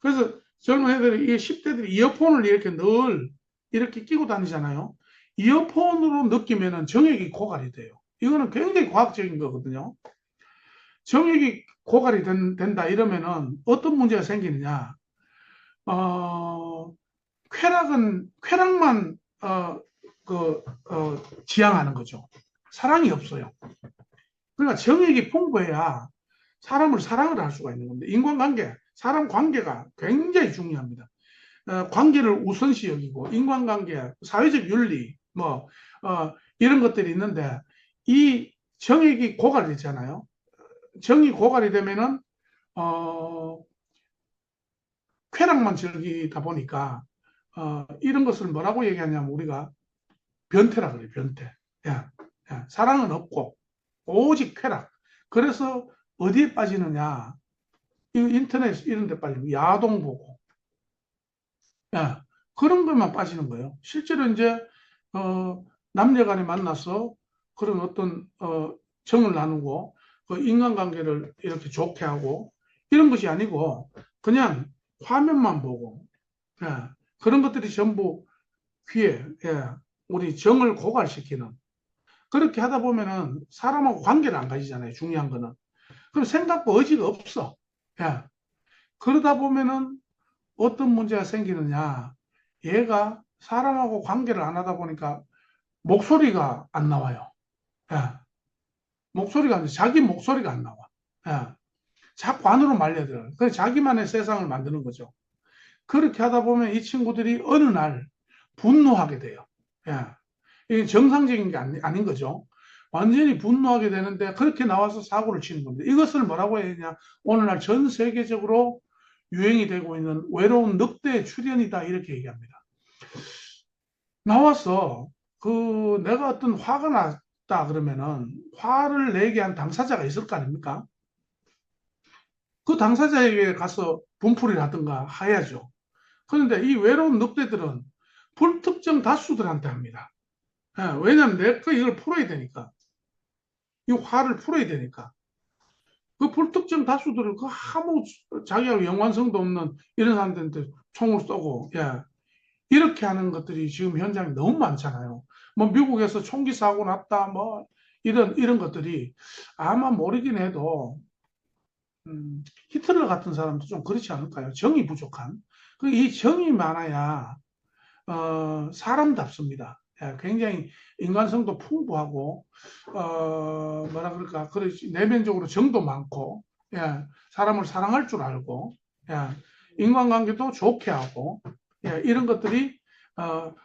그래서 젊은 애들이, 이 10대들이 이어폰을 이렇게 늘 이렇게 끼고 다니잖아요. 이어폰으로 느끼면은 정액이 고갈이 돼요. 이거는 굉장히 과학적인 거거든요. 정액이 고갈이 된다 이러면은 어떤 문제가 생기느냐? 어, 쾌락만 지향하는 거죠. 사랑이 없어요. 그러니까 정액이 풍부해야 사람을 사랑을 할 수가 있는 겁니다. 인간관계, 사람 관계가 굉장히 중요합니다. 관계를 우선시 여기고 인간관계, 사회적 윤리, 이런 것들이 있는데 이 정액이 고갈되잖아요. 정이 고갈이 되면은 어, 쾌락만 즐기다 보니까 이런 것을 뭐라고 얘기하냐면 우리가 변태라 그래요. 변태. 야, 야, 사랑은 없고 오직 쾌락. 그래서 어디에 빠지느냐? 이 인터넷 이런 데 빠지고 야동 보고 야, 그런 것만 빠지는 거예요. 실제로 이제 남녀간에 만나서 그런 어떤 정을 나누고 그 인간관계를 이렇게 좋게 하고 이런 것이 아니고 그냥 화면만 보고 예, 그런 것들이 전부 귀에 예, 우리 정을 고갈시키는 그렇게 하다 보면은 사람하고 관계를 안 가지잖아요. 중요한 거는. 그럼 생각과 의지가 없어. 예. 그러다 보면은 어떤 문제가 생기느냐. 얘가 사람하고 관계를 안 하다 보니까 목소리가 안 나와요. 예. 목소리가 안 돼. 자기 목소리가 안 나와. 예. 자꾸 안으로 말려들어요. 그래서 자기만의 세상을 만드는 거죠. 그렇게 하다 보면 이 친구들이 어느 날 분노하게 돼요. 예. 이게 정상적인 게 아닌 거죠. 완전히 분노하게 되는데 그렇게 나와서 사고를 치는 겁니다. 이것을 뭐라고 해야 되냐. 오늘날 전 세계적으로 유행이 되고 있는 외로운 늑대의 출현이다. 이렇게 얘기합니다. 나와서 내가 어떤 화가 났다 그러면은 화를 내게 한 당사자가 있을 거 아닙니까? 그 당사자에게 가서 분풀이를 하든가 해야죠. 그런데 이 외로운 늑대들은 불특정 다수들한테 합니다. 예, 왜냐면 내가 이걸 풀어야 되니까. 이 화를 풀어야 되니까. 그 불특정 다수들을 그 아무 자기가 연관성도 없는 이런 사람들한테 총을 쏘고, 예, 이렇게 하는 것들이 지금 현장에 너무 많잖아요. 뭐 미국에서 총기 사고 났다, 뭐 이런 것들이 아마 모르긴 해도 히틀러 같은 사람도 좀 그렇지 않을까요? 정이 부족한. 이 정이 많아야 사람답습니다. 예, 굉장히 인간성도 풍부하고 뭐라 그럴까, 그래 내면적으로 정도 많고, 예, 사람을 사랑할 줄 알고, 예, 인간관계도 좋게 하고, 예, 이런 것들이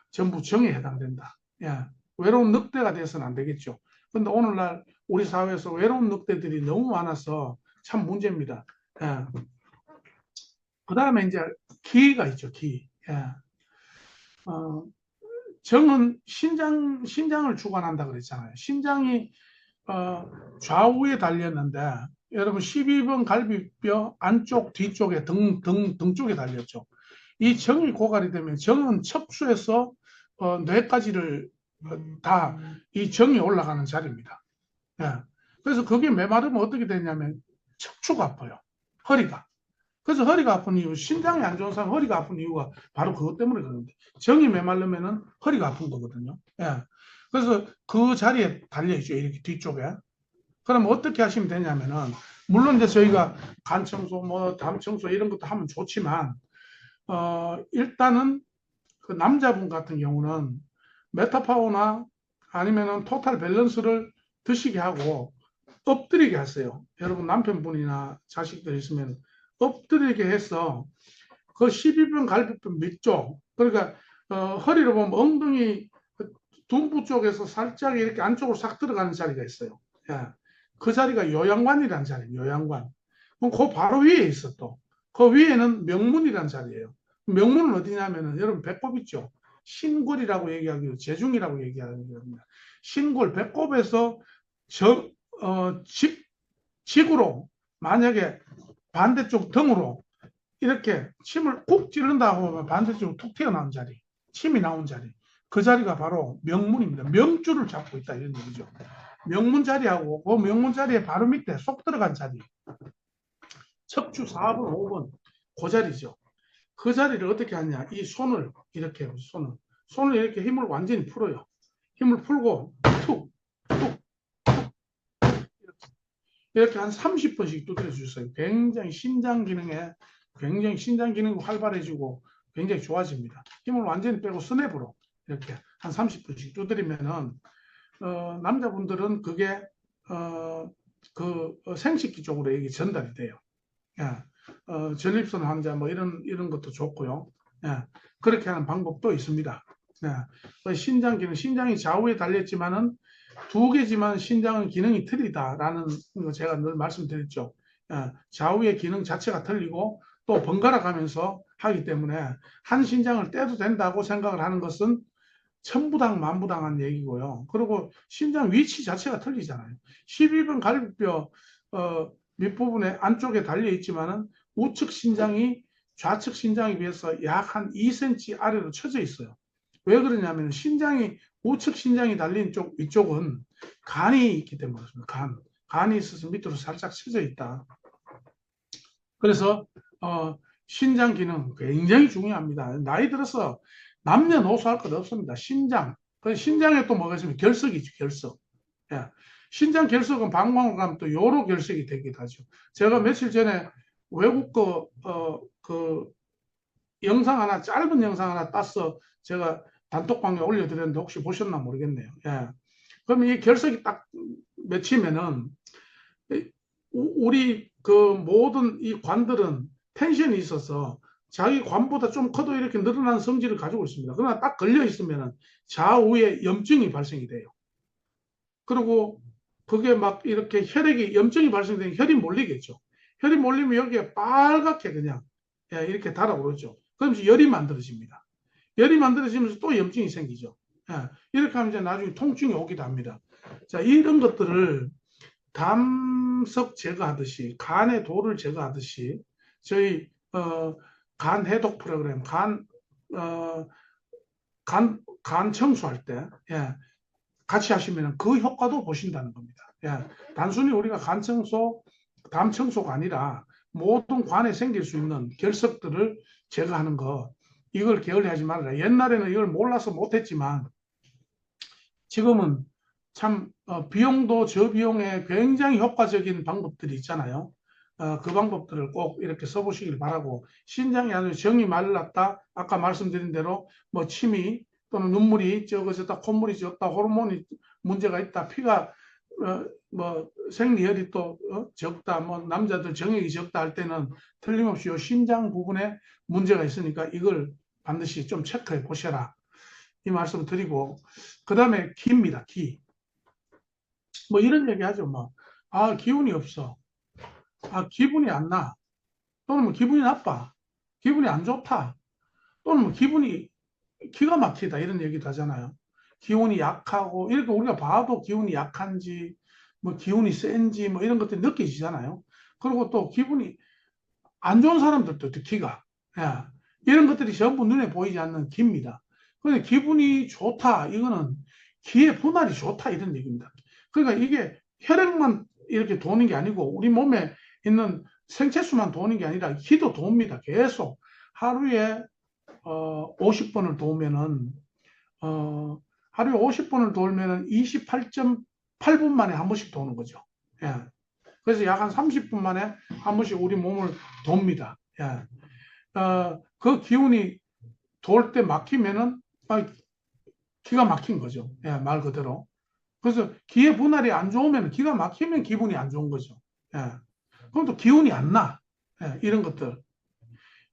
전부 정에 해당된다. 예, 외로운 늑대가 돼서는 안 되겠죠. 근데 오늘날 우리 사회에서 외로운 늑대들이 너무 많아서 참 문제입니다. 예. 그 다음에 이제 기가 있죠, 기. 예. 어, 정은 신장을 주관한다 그랬잖아요. 신장이 좌우에 달렸는데, 여러분 12번 갈비뼈 안쪽 뒤쪽에 등 쪽에 달렸죠. 이 정이 고갈이 되면 정은 척추에서 뇌까지를 다 이 정이 올라가는 자리입니다. 예. 그래서 그게 메마르면 어떻게 되냐면 척추가 아파요. 허리가. 그래서 허리가 아픈 이유, 신장이 안 좋은 사람 허리가 아픈 이유가 바로 그것 때문에 그러는데, 정이 메말르면은 허리가 아픈 거거든요. 예. 그래서 그 자리에 달려있죠. 이렇게 뒤쪽에. 그럼 어떻게 하시면 되냐면은, 물론 이제 저희가 간 청소, 뭐, 담 청소 이런 것도 하면 좋지만, 일단은 그 남자분 같은 경우는 메타파워나 아니면은 토탈 밸런스를 드시게 하고 엎드리게 하세요. 여러분 남편분이나 자식들 있으면 엎드리게 해서 그 12번 갈비뼈 밑쪽, 그러니까 허리를 보면 엉덩이 둔부 쪽에서 살짝 이렇게 안쪽으로 싹 들어가는 자리가 있어요. 예. 그 자리가 요양관이라는 자리예요. 요양관. 그럼 그 바로 위에 있어 또. 그 위에는 명문이라는 자리예요. 명문은 어디냐면은 여러분 배꼽 있죠. 신골이라고 얘기하기로 재중이라고 얘기하는 겁니다. 신골 배꼽에서 저, 직으로 만약에 반대쪽 등으로 이렇게 침을 꾹 찌른다고 하면 반대쪽으로 툭 튀어나온 자리, 침이 나온 자리, 그 자리가 바로 명문입니다. 명주를 잡고 있다 이런 얘기죠. 명문 자리하고 그 명문 자리에 바로 밑에 쏙 들어간 자리, 척추 4번, 5번 그 자리죠. 그 자리를 어떻게 하냐? 이 손을 이렇게 손을 이렇게 힘을 완전히 풀어요. 힘을 풀고 툭, 툭 이렇게 한 30번씩 두드려 주세요. 굉장히 신장 기능이 활발해지고 굉장히 좋아집니다. 힘을 완전히 빼고 스냅으로 이렇게 한 30번씩 두드리면은 남자분들은 그게 생식기 쪽으로 이게 전달이 돼요. 예. 전립선 환자 뭐 이런 것도 좋고요. 예. 그렇게 하는 방법도 있습니다. 예. 신장 기능, 신장이 좌우에 달렸지만은 두 개지만 신장은 기능이 틀리다라는 거 제가 늘 말씀드렸죠. 예. 좌우의 기능 자체가 틀리고 또 번갈아 가면서 하기 때문에 한 신장을 떼도 된다고 생각을 하는 것은 천부당 만부당한 얘기고요. 그리고 신장 위치 자체가 틀리잖아요. 12번 갈비뼈 밑부분에 안쪽에 달려 있지만은 우측 신장이 좌측 신장에 비해서 약 한 2cm 아래로 쳐져 있어요. 왜 그러냐면 신장이 우측 신장이 달린 쪽 위쪽은 간이 있기 때문에 그렇습니다. 간이 있어서 밑으로 살짝 쳐져 있다. 그래서 신장 기능 굉장히 중요합니다. 나이 들어서 남녀노소 할 것 없습니다. 신장. 그 신장에 또 뭐가 있으면 결석이죠. 결석. 예. 신장 결석은 방광으로 가면 또 요로 결석이 되기도 하죠. 제가 며칠 전에 외국 그 영상 하나, 짧은 영상 하나 따서 제가 단톡방에 올려드렸는데 혹시 보셨나 모르겠네요. 예. 그럼 이 결석이 딱 맺히면은 우리 그 모든 이 관들은 텐션이 있어서 자기 관보다 좀 커도 이렇게 늘어난 성질을 가지고 있습니다. 그러나 딱 걸려 있으면 좌우에 염증이 발생이 돼요. 그리고 그게 막 이렇게 염증이 발생되면 혈이 몰리겠죠. 혈이 몰리면 여기에 빨갛게 그냥 이렇게 달아오르죠. 그러면서 열이 만들어집니다. 열이 만들어지면서 또 염증이 생기죠. 이렇게 하면 이제 나중에 통증이 오기도 합니다. 자, 이런 것들을 담석 제거하듯이 간의 돌을 제거하듯이 저희 간 해독 프로그램 간 청소할 때 같이 하시면 그 효과도 보신다는 겁니다. 예, 단순히 우리가 간 청소, 담 청소가 아니라 모든 관에 생길 수 있는 결석들을 제거하는 거, 이걸 게을리하지 말아라. 옛날에는 이걸 몰라서 못했지만 지금은 참 비용도 저비용에 굉장히 효과적인 방법들이 있잖아요. 그 방법들을 꼭 이렇게 써보시길 바라고, 신장이 아주 정이 말랐다, 아까 말씀드린 대로 뭐 침이 또는 눈물이 적어졌다, 콧물이 적다, 호르몬이 문제가 있다, 피가 뭐 생리혈이 또 적다, 뭐 남자들 정액이 적다 할 때는 틀림없이 요 신장 부분에 문제가 있으니까 이걸 반드시 좀 체크해 보셔라, 이 말씀 드리고, 그 다음에 기입니다. 기. 뭐 이런 얘기 하죠. 뭐, 아, 기운이 없어. 아, 기분이 안 나. 또는 뭐 기분이 나빠. 기분이 안 좋다. 또는 뭐 기분이 기가 막히다. 이런 얘기도 하잖아요. 기운이 약하고, 이렇게 우리가 봐도 기운이 약한지, 뭐 기운이 센지, 뭐 이런 것들이 느껴지잖아요. 그리고 또 기분이 안 좋은 사람들도 또 기가. 예. 이런 것들이 전부 눈에 보이지 않는 기입니다. 근데 기분이 좋다. 이거는 기의 분할이 좋다. 이런 얘기입니다. 그러니까 이게 혈액만 이렇게 도는 게 아니고 우리 몸에 있는 생체수만 도는 게 아니라 기도 돕니다. 계속 하루에 50번을 도우면은 하루에 50번을 돌면은 28.8분 만에 한 번씩 도는 거죠. 예. 그래서 약 한 30분 만에 한 번씩 우리 몸을 돕니다. 예. 그 기운이 돌 때 막히면은 기가 막힌 거죠. 예, 말 그대로. 그래서 기의 분할이 안 좋으면, 기가 막히면 기분이 안 좋은 거죠. 예. 그럼 또 기운이 안 나. 예, 이런 것들.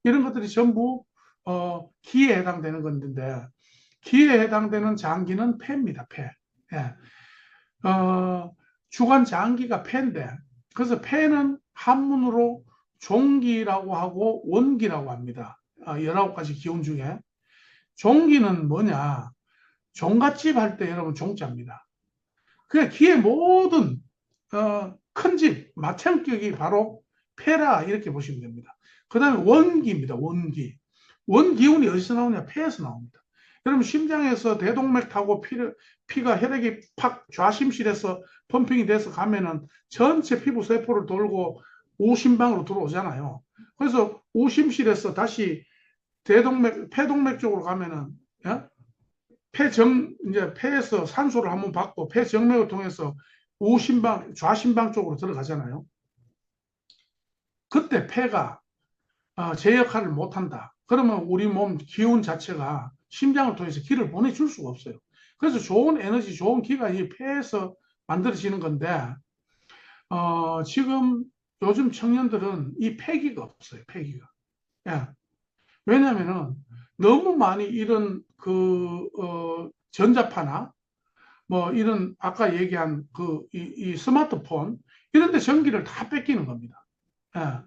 이런 것들이 전부 기에 해당되는 건데, 기에 해당되는 장기는 폐입니다. 폐. 예. 주간 장기가 폐인데, 그래서 폐는 한문으로 종기라고 하고 원기라고 합니다. 19가지 기운 중에. 종기는 뭐냐? 종갓집 할 때 여러분 종자입니다. 그냥 기의 모든 큰 집, 맏형격이 바로 폐라, 이렇게 보시면 됩니다. 그 다음에 원기입니다. 원기. 원기운이 어디서 나오냐? 폐에서 나옵니다. 여러분 심장에서 대동맥 타고 피가 혈액이 팍 좌심실에서 펌핑이 돼서 가면은 전체 피부 세포를 돌고 오심방으로 들어오잖아요. 그래서 오심실에서 다시 폐동맥 쪽으로 가면은, 예? 이제 폐에서 산소를 한번 받고 폐정맥을 통해서 좌심방 쪽으로 들어가잖아요. 그때 폐가 제 역할을 못한다. 그러면 우리 몸 기운 자체가 심장을 통해서 기를 보내줄 수가 없어요. 그래서 좋은 에너지, 좋은 기가 이 폐에서 만들어지는 건데, 지금 요즘 청년들은 이 폐기가 없어요. 폐기가. 예. 왜냐면은 너무 많이 이런 전자파나 뭐 이런 아까 얘기한 이 스마트폰 이런 데 전기를 다 뺏기는 겁니다. 예.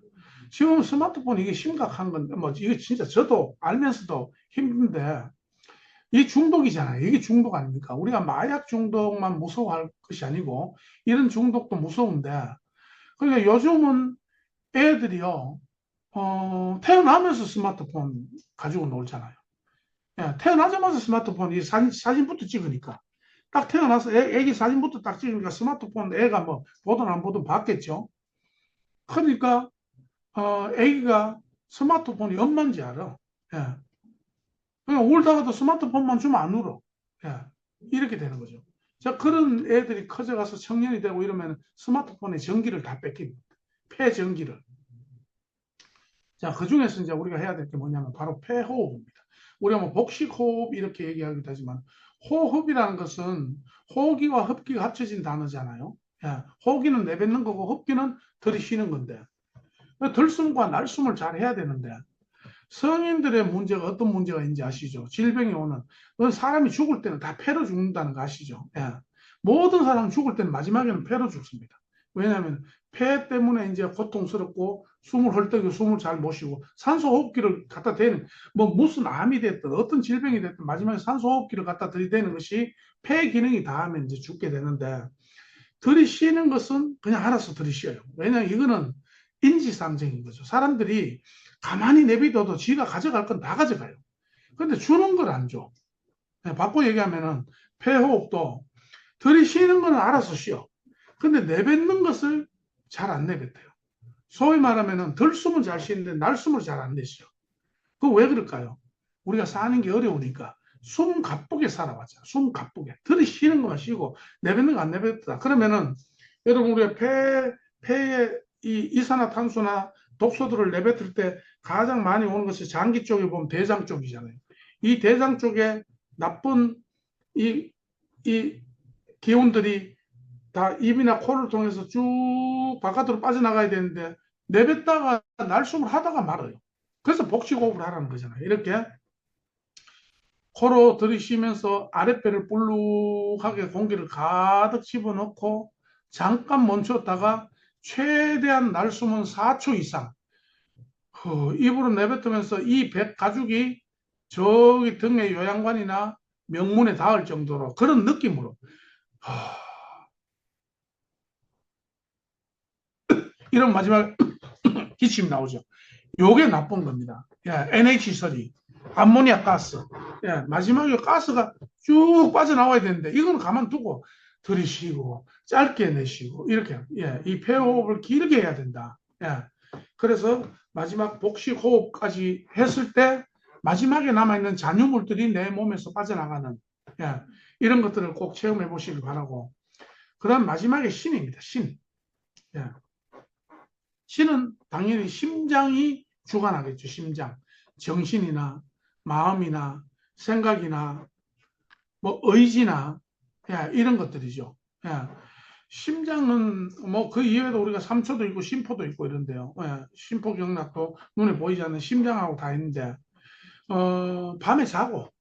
지금 스마트폰 이게 심각한 건데, 뭐 이게 진짜 저도 알면서도 힘든데, 이 중독이잖아요. 이게 중독 아닙니까? 우리가 마약 중독만 무서워할 것이 아니고 이런 중독도 무서운데, 그러니까 요즘은 애들이요, 태어나면서 스마트폰 가지고 놀잖아요. 예, 태어나자마자 스마트폰, 이 사진부터 찍으니까. 딱 태어나서 애기 사진부터 딱 찍으니까 스마트폰 애가 뭐 보든 안 보든 봤겠죠. 그러니까 애기가 스마트폰이 엄마인지 알아. 예. 그냥 울다가도 스마트폰만 주면 안 울어. 예. 이렇게 되는 거죠. 자, 그런 애들이 커져가서 청년이 되고 이러면 스마트폰의 전기를 다 뺏깁니다. 폐전기를. 자, 그 중에서 이제 우리가 해야 될 게 뭐냐면 바로 폐호흡입니다. 우리가 뭐 복식호흡 이렇게 얘기하기도 하지만, 호흡이라는 것은 호기와 흡기가 합쳐진 단어잖아요. 예. 호기는 내뱉는 거고 흡기는 들이쉬는 건데, 들숨과 날숨을 잘 해야 되는데, 성인들의 문제가 어떤 문제가 있는지 아시죠? 질병이 오는, 사람이 죽을 때는 다 폐로 죽는다는 거 아시죠? 예. 모든 사람 죽을 때는 마지막에는 폐로 죽습니다. 왜냐하면 폐 때문에 이제 고통스럽고 숨을 헐떡이고 숨을 잘 못 쉬고 산소 호흡기를 갖다 대는, 뭐 무슨 암이 됐든 어떤 질병이 됐든 마지막에 산소 호흡기를 갖다 들이대는 것이 폐 기능이 다하면 이제 죽게 되는데, 들이쉬는 것은 그냥 알아서 들이쉬어요. 왜냐하면 이거는 인지상정인 거죠. 사람들이 가만히 내비둬도 지가 가져갈 건 다 가져가요. 근데 주는 걸 안 줘. 바꿔 얘기하면은 폐호흡도 들이쉬는 거는 알아서 쉬어. 근데 내뱉는 것을 잘 안 내뱉어요. 소위 말하면은 들숨은 잘 쉬는데 날숨을 잘 안 내쉬어. 그거 왜 그럴까요? 우리가 사는 게 어려우니까 숨 가쁘게 살아왔잖아. 숨 가쁘게. 들이쉬는 것만 쉬고 내뱉는 거 안 내뱉다. 그러면은 여러분 우리가 폐에 이 이산화탄소나 독소들을 내뱉을 때 가장 많이 오는 것이 장기 쪽에 보면 대장 쪽이잖아요. 이 대장 쪽에 나쁜 이, 이 기운들이 다 입이나 코를 통해서 쭉 바깥으로 빠져나가야 되는데 내뱉다가 날숨을 하다가 말아요. 그래서 복식호흡을 하라는 거잖아요. 이렇게 코로 들이쉬면서 아랫배를 볼록하게 공기를 가득 집어넣고 잠깐 멈췄다가 최대한 날숨은 4초 이상 입으로 내뱉으면서 이 백 가죽이 저기 등의 요양관이나 명문에 닿을 정도로 그런 느낌으로 이런 마지막 기침이 나오죠. 요게 나쁜 겁니다. 예, NH3, 암모니아 가스. 예, 마지막에 가스가 쭉 빠져나와야 되는데 이건 가만두고 들이쉬고 짧게 내쉬고 이렇게 예, 이 폐호흡을 길게 해야 된다. 예, 그래서 마지막 복식 호흡까지 했을 때 마지막에 남아있는 잔유물들이 내 몸에서 빠져나가는 예, 이런 것들을 꼭 체험해 보시길 바라고. 그 다음 마지막에 신입니다. 신. 예. 신은 당연히 심장이 주관하겠죠. 심장. 정신이나 마음이나 생각이나 뭐 의지나 예, 이런 것들이죠. 예. 심장은 뭐 그 이외에도 우리가 삼초도 있고 심포도 있고 이런데요. 예. 심포경락도 눈에 보이지 않는 심장하고 다 있는데 밤에 자고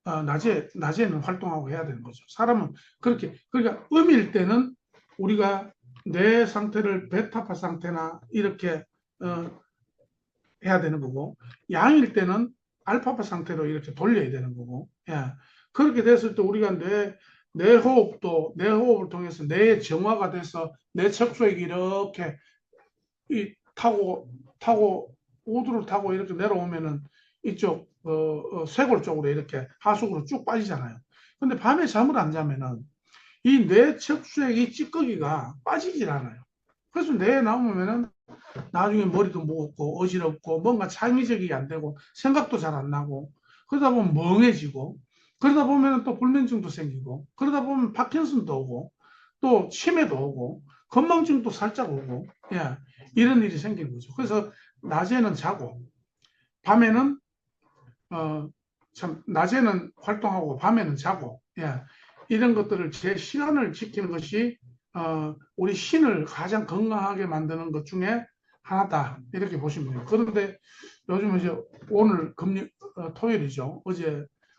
낮에는 활동하고 해야 되는 거죠. 사람은 그렇게, 그러니까 음일 때는 우리가 뇌 상태를 베타파 상태나 이렇게 해야 되는 거고, 양일 때는 알파파 상태로 이렇게 돌려야 되는 거고, 예. 그렇게 됐을 때 우리가 뇌 호흡을 통해서 뇌의 정화가 돼서 뇌 척수액이 이렇게 타고, 우두를 타고 이렇게 내려오면은 이쪽, 쇄골 쪽으로 이렇게 하수구로 쭉 빠지잖아요. 근데 밤에 잠을 안 자면은 이 뇌 척수액이 찌꺼기가 빠지질 않아요. 그래서 뇌에 나오면은 나중에 머리도 무겁고 어지럽고 뭔가 창의적이 안 되고 생각도 잘 안 나고 그러다 보면 멍해지고 그러다 보면 또 불면증도 생기고 그러다 보면 파킨슨도 오고 또 치매도 오고 건망증도 살짝 오고 예, 이런 일이 생기는 거죠. 그래서 낮에는 자고 밤에는 참 낮에는 활동하고 밤에는 자고 예, 이런 것들을 제 시간을 지키는 것이 우리 신을 가장 건강하게 만드는 것 중에 하나다 이렇게 보시면 돼요. 그런데 요즘 이제 오늘 토요일이죠.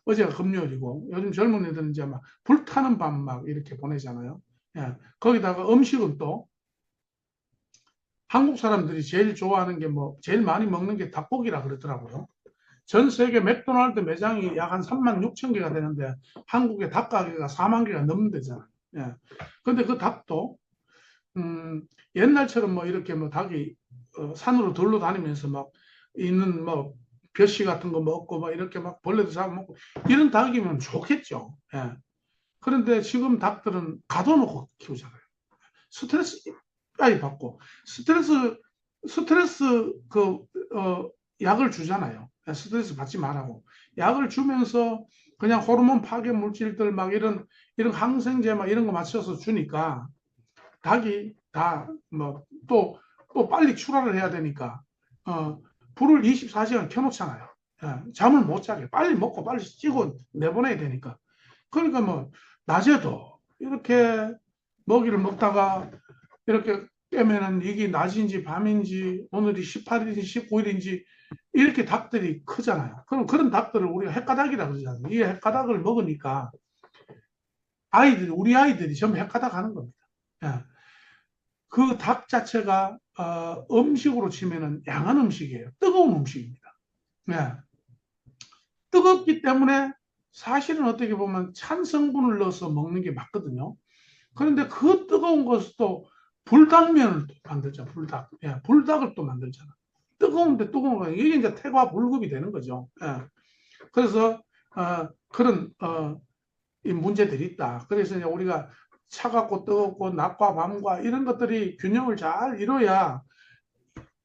어제가 금요일이고 요즘 젊은 애들은 이제 막 불타는 밤 막 이렇게 보내잖아요. 예, 거기다가 음식은 또 한국 사람들이 제일 좋아하는 게 뭐 제일 많이 먹는 게 닭고기라 그러더라고요. 전 세계 맥도날드 매장이 약 한 3만 6천 개가 되는데 한국의 닭 가게가 4만 개가 넘는다잖아요. 예. 근데 그 닭도 옛날처럼 뭐 이렇게 뭐 닭이 산으로 돌로 다니면서 막 있는 뭐 벼씨 같은 거 먹고 막 이렇게 막 벌레도 잡아먹고 이런 닭이면 좋겠죠. 예. 그런데 지금 닭들은 가둬놓고 키우잖아요. 스트레스 많이 받고 스트레스 약을 주잖아요. 스트레스 받지 말라고 약을 주면서 그냥 호르몬 파괴 물질들 막 이런 항생제 막 이런 거 맞춰서 주니까 닭이 다 뭐 또 빨리 출하를 해야 되니까 불을 24시간 켜놓잖아요. 잠을 못 자게 빨리 먹고 빨리 찌고 내보내야 되니까 그러니까 뭐 낮에도 이렇게 먹이를 먹다가 이렇게 깨면은 이게 낮인지 밤인지 오늘이 18일인지 19일인지 이렇게 닭들이 크잖아요. 그럼 그런 닭들을 우리가 헷가닥이라 그러잖아요. 이 헷가닥을 먹으니까 우리 아이들이 전부 헷가닥 하는 겁니다. 예. 그 닭 자체가 음식으로 치면은 양한 음식이에요. 뜨거운 음식입니다. 예. 뜨겁기 때문에 사실은 어떻게 보면 찬 성분을 넣어서 먹는 게 맞거든요. 그런데 그 뜨거운 것도 불닭면을 만들자, 불닭. 예, 불닭을 또 만들잖아. 뜨거운데 뜨거운 거 이게 이제 태과 불급이 되는 거죠. 예. 그래서 그런 이 문제들이 있다. 그래서 이제 우리가 차갑고 뜨겁고 낮과 밤과 이런 것들이 균형을 잘 이뤄야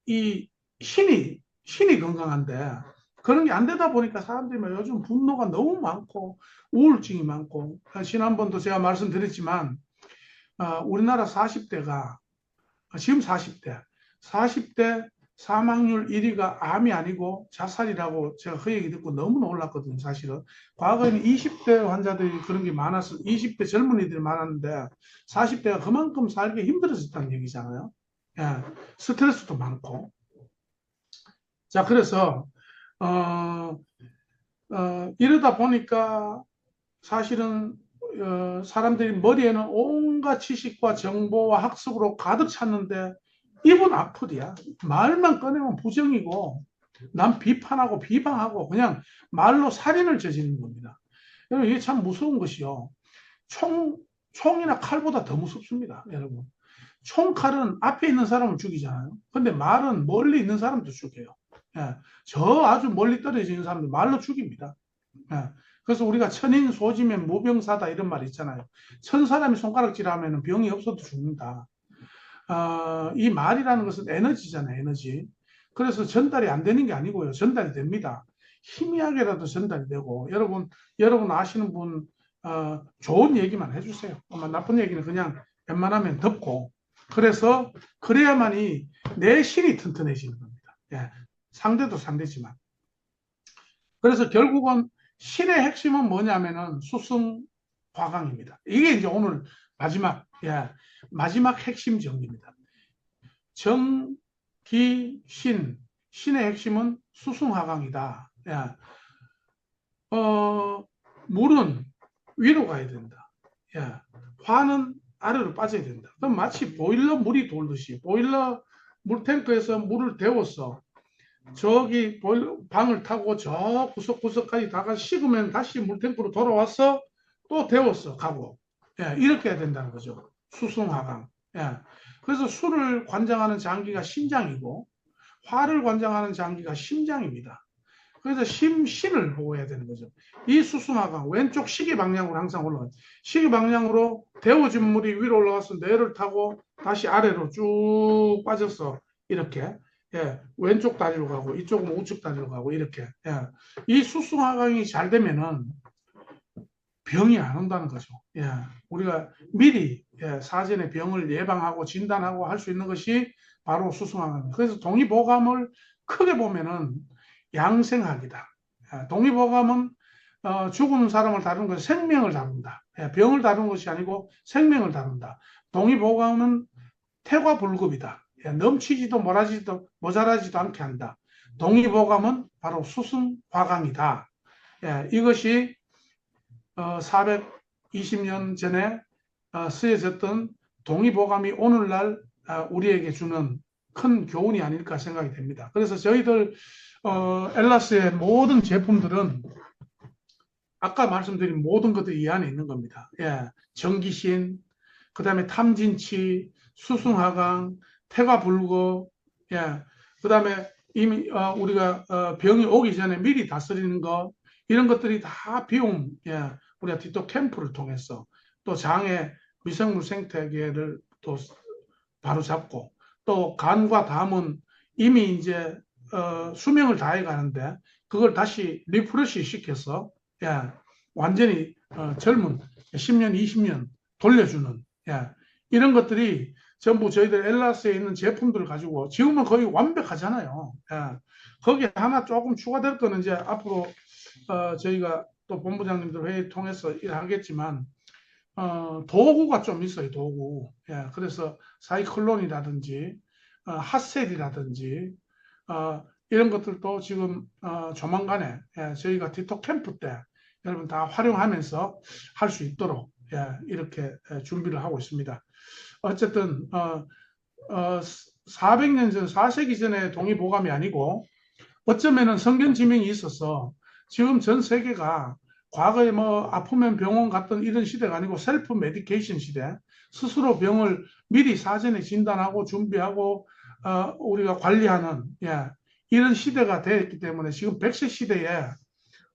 이 신이 건강한데 그런 게 안 되다 보니까 사람들이 막 요즘 분노가 너무 많고 우울증이 많고 지난번도 제가 말씀드렸지만 우리나라 40대가 지금 40대 사망률 1위가 암이 아니고 자살이라고 제가 그 얘기 듣고 너무 놀랐거든요, 사실은. 과거에는 20대 환자들이 그런 게 많았어. 20대 젊은이들이 많았는데 40대가 그만큼 살기 힘들어졌다는 얘기잖아요. 예, 스트레스도 많고. 자, 그래서, 어, 이러다 보니까 사실은 사람들이 머리에는 온갖 지식과 정보와 학습으로 가득 찼는데 입은 악플이야. 말만 꺼내면 부정이고 남 비판하고 비방하고 그냥 말로 살인을 저지르는 겁니다. 여러분 이게 참 무서운 것이요. 총, 총이나 칼보다 더 무섭습니다. 여러분. 총칼은 앞에 있는 사람을 죽이잖아요. 근데 말은 멀리 있는 사람도 죽여요. 예, 저 아주 멀리 떨어져 있는 사람들 말로 죽입니다. 예, 그래서 우리가 천인소지면 무병사다 이런 말 있잖아요. 천 사람이 손가락질하면 병이 없어도 죽는다. 이 말이라는 것은 에너지잖아요, 에너지. 그래서 전달이 안 되는 게 아니고요. 전달이 됩니다. 희미하게라도 전달이 되고, 여러분 아시는 분, 좋은 얘기만 해주세요. 나쁜 얘기는 그냥 웬만하면 덮고, 그래야만이 내 실이 튼튼해지는 겁니다. 예, 상대도 상대지만. 그래서 결국은 실의 핵심은 뭐냐면은 수승화강입니다. 이게 이제 오늘 마지막 핵심 정리입니다. 정, 기, 신의 핵심은 수승화강이다. 물은 위로 가야 된다. 화는 아래로 빠져야 된다. 그럼 마치 보일러 물이 돌듯이 보일러 물탱크에서 물을 데웠어. 저기 방을 타고 저 구석구석까지 다가 식으면 다시 물탱크로 돌아와서 또 데웠어 가고 이렇게 해야 된다는 거죠. 수승화강. 그래서 술을 관장하는 장기가 신장이고 화를 관장하는 장기가 심장입니다. 그래서 신을 보고 해야 되는 거죠. 이 수승화강 왼쪽 시계 방향으로 항상 올라가요. 시계 방향으로 데워진 물이 위로 올라가서 뇌를 타고 다시 아래로 쭉 빠져서 이렇게 왼쪽 다리로 가고 이쪽은 우측 다리로 가고 이렇게 이 수승화강이 잘 되면은 병이 안 온다는 거죠. 우리가 미리 사전에 병을 예방하고 진단하고 할 수 있는 것이 바로 수승화강입니다. 그래서 동의보감을 크게 보면은 양생학이다. 동의보감은 죽은 사람을 다루는 것이 생명을 다룬다. 병을 다루는 것이 아니고 생명을 다룬다. 동의보감은 태과불급이다. 넘치지도 모자라지도 않게 한다. 동의보감은 바로 수승화강이다. 이것이 420년 전에 쓰여졌던 동의보감이 오늘날 우리에게 주는 큰 교훈이 아닐까 생각이 됩니다. 그래서 저희들 엘라스의 모든 제품들은 아까 말씀드린 모든 것들이 이 안에 있는 겁니다. 전기신, 그 다음에 탐진치, 수승화강, 태과불고, 그 다음에 이미 우리가 병이 오기 전에 미리 다스리는 것, 이런 것들이 다 비움, 우리가 디톡 캠프를 통해서 또 장의 미생물 생태계를 또 바로 잡고 또 간과 담은 이미 이제 수명을 다해 가는데 그걸 다시 리프레시 시켜서 완전히 젊은 10년, 20년 돌려주는 이런 것들이 전부 저희들 엘라스에 있는 제품들을 가지고 지금은 거의 완벽하잖아요. 거기 하나 조금 추가될 거는 이제 앞으로 저희가 또 본부장님들 회의 통해서 일하겠지만 도구가 좀 있어요. 도구. 그래서 사이클론이라든지 핫셀이라든지 이런 것들도 지금 조만간에 저희가 디톡 캠프 때 여러분 다 활용하면서 할 수 있도록 이렇게 준비를 하고 있습니다. 어쨌든 400년 전, 4세기 전에 동의보감이 아니고 어쩌면은 성견 지명이 있어서 지금 전 세계가 과거에 뭐 아프면 병원 갔던 이런 시대가 아니고 셀프 메디케이션 시대, 스스로 병을 미리 사전에 진단하고 준비하고 우리가 관리하는 이런 시대가 되었기 때문에 지금 100세 시대에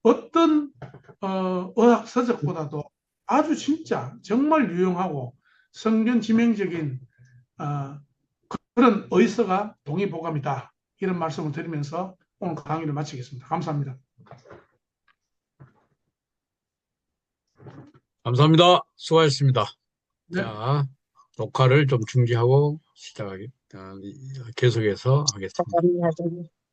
어떤 의학 서적보다도 아주 진짜 정말 유용하고 성견 지명적인 어, 그런 의서가 동의보감이다. 이런 말씀을 드리면서 오늘 강의를 마치겠습니다. 감사합니다. 감사합니다. 수고하셨습니다. 네. 자, 녹화를 좀 중지하고 계속해서 하겠습니다.